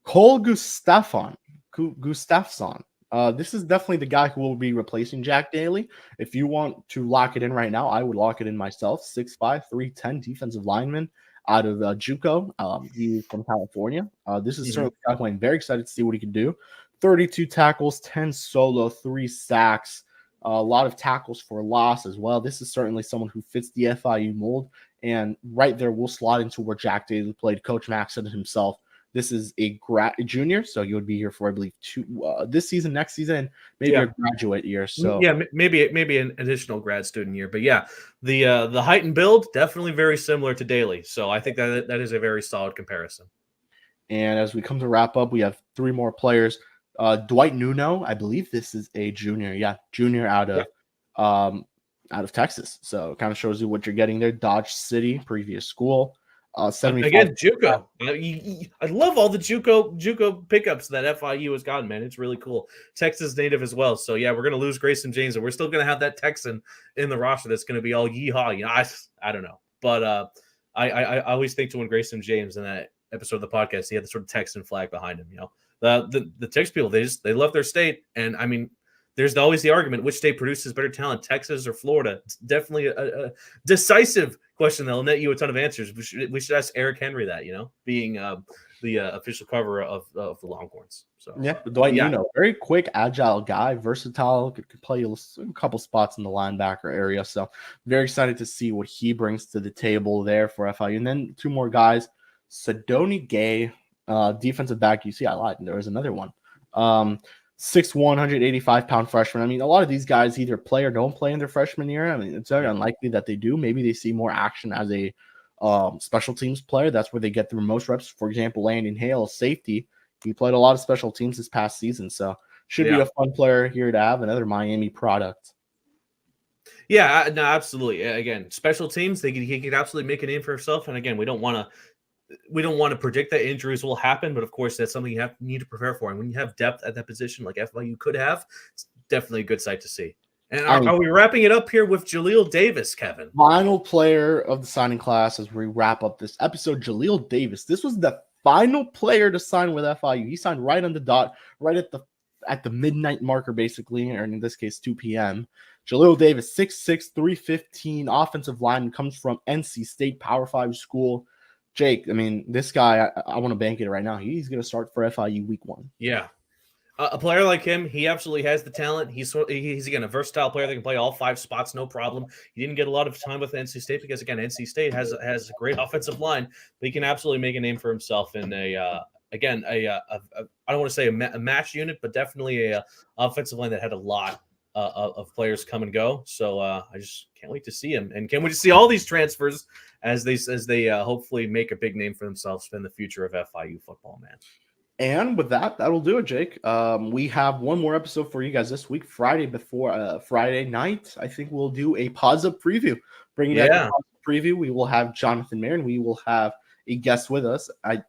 [SPEAKER 1] Cole Gustafson. This is definitely the guy who will be replacing Jack Daly. If you want to lock it in right now, I would lock it in myself. 6'5", 310 defensive lineman out of JUCO. He's from California. This is certainly a guy who I'm very excited to see what he can do. 32 tackles, 10 solo, 3 sacks, a lot of tackles for loss as well. This is certainly someone who fits the FIU mold. And right there, we'll slot into where Jack Daly played. Coach Max said it himself. This is a junior, so you would be here for, I believe, this season, next season, and maybe a graduate year. So
[SPEAKER 2] maybe an additional grad student year. But yeah, the height and build definitely very similar to Daly. So I think that is a very solid comparison.
[SPEAKER 1] And as we come to wrap up, we have 3 more players. Dwight Nuno, I believe this is a junior. Yeah, junior out of Texas. So it kind of shows you what you're getting there. Dodge City, previous school.
[SPEAKER 2] Again, JUCO. I love all the JUCO pickups that FIU has gotten, man. It's really cool. Texas native as well. So yeah, we're gonna lose Grayson James, and we're still gonna have that Texan in the roster that's gonna be all yeehaw. You know, I don't know, but I always think to when Grayson James in that episode of the podcast, he had the sort of Texan flag behind him. You know, the Texas people, they love their state, and I mean, there's always the argument, which state produces better talent, Texas or Florida? It's definitely a decisive question that'll net you a ton of answers. We should ask Eric Henry that, you know, being the official cover of the Longhorns. So
[SPEAKER 1] yeah, Dwight Nuno, very quick, agile guy, versatile, could play a couple spots in the linebacker area. So very excited to see what he brings to the table there for FIU. And then 2 more guys, Sidoni Gay, defensive back. You see, I lied. There was another one. 6'1", 185-pound freshman. I mean, a lot of these guys either play or don't play in their freshman year. I mean, it's very unlikely that they do. Maybe they see more action as a special teams player. That's where they get the most reps. For example, Landon Hale, safety. He played a lot of special teams this past season. So should be a fun player here to have, another Miami product.
[SPEAKER 2] Yeah, no, absolutely. Again, special teams, he could absolutely make a name for himself. And again, we don't want to predict that injuries will happen, but of course that's something you need to prepare for. And when you have depth at that position, like FIU could have, it's definitely a good sight to see. And are we wrapping it up here with Jaleel Davis, Kevin?
[SPEAKER 1] Final player of the signing class as we wrap up this episode, Jaleel Davis. This was the final player to sign with FIU. He signed right on the dot, right at the midnight marker, basically, or in this case, 2 p.m. Jaleel Davis, 6'6", 315, offensive lineman, comes from NC State, Power 5 school. Jake, I mean, this guy, I want to bank it right now. He's going to start for FIU week 1.
[SPEAKER 2] Yeah. A player like him, he absolutely has the talent. He's again, a versatile player that can play all 5 spots, no problem. He didn't get a lot of time with NC State because, again, NC State has a great offensive line, but he can absolutely make a name for himself in I don't want to say a match unit, but definitely a offensive line that had a lot of players come and go. So I just can't wait to see him, and can't wait to see all these transfers as they hopefully make a big name for themselves in the future of FIU football, man.
[SPEAKER 1] And with that'll do it, Jake. We have one more episode for you guys this week, Friday night. I think we'll do a Paws Up preview. Bring you back to preview. We will have Jonathan Marin. We will have a guest with us.
[SPEAKER 2] Real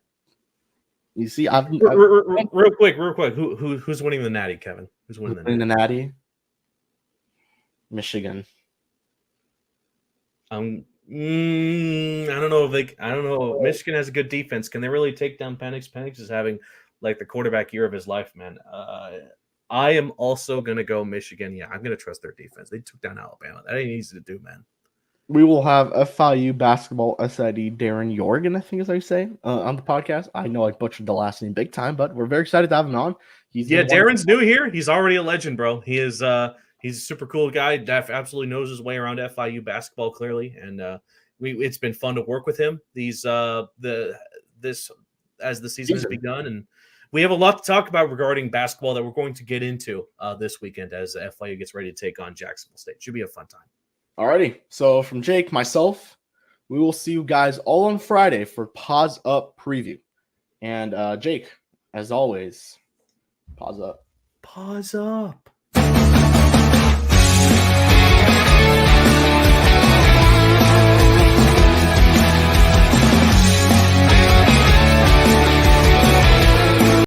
[SPEAKER 2] quick. Who's winning the Natty, Kevin? Who's winning
[SPEAKER 1] the Natty? Michigan.
[SPEAKER 2] I don't know. Michigan has a good defense. Can they really take down Penix? Penix is having like the quarterback year of his life, man. I am also gonna go Michigan. Yeah, I'm gonna trust their defense. They took down Alabama. That ain't easy to do, man.
[SPEAKER 1] We will have FIU basketball SID Darren Jorgen, I think is how you say, on the podcast. I know I butchered the last name big time, but we're very excited to have him on.
[SPEAKER 2] Darren's new here. He's already a legend, bro. He's a super cool guy. Absolutely knows his way around FIU basketball clearly, and it's been fun to work with him. As the season has begun, and we have a lot to talk about regarding basketball that we're going to get into this weekend as FIU gets ready to take on Jacksonville State. Should be a fun time.
[SPEAKER 1] Alrighty. So from Jake, myself, we will see you guys all on Friday for Paws Up preview. And Jake, as always, Paws Up.
[SPEAKER 2] Paws up.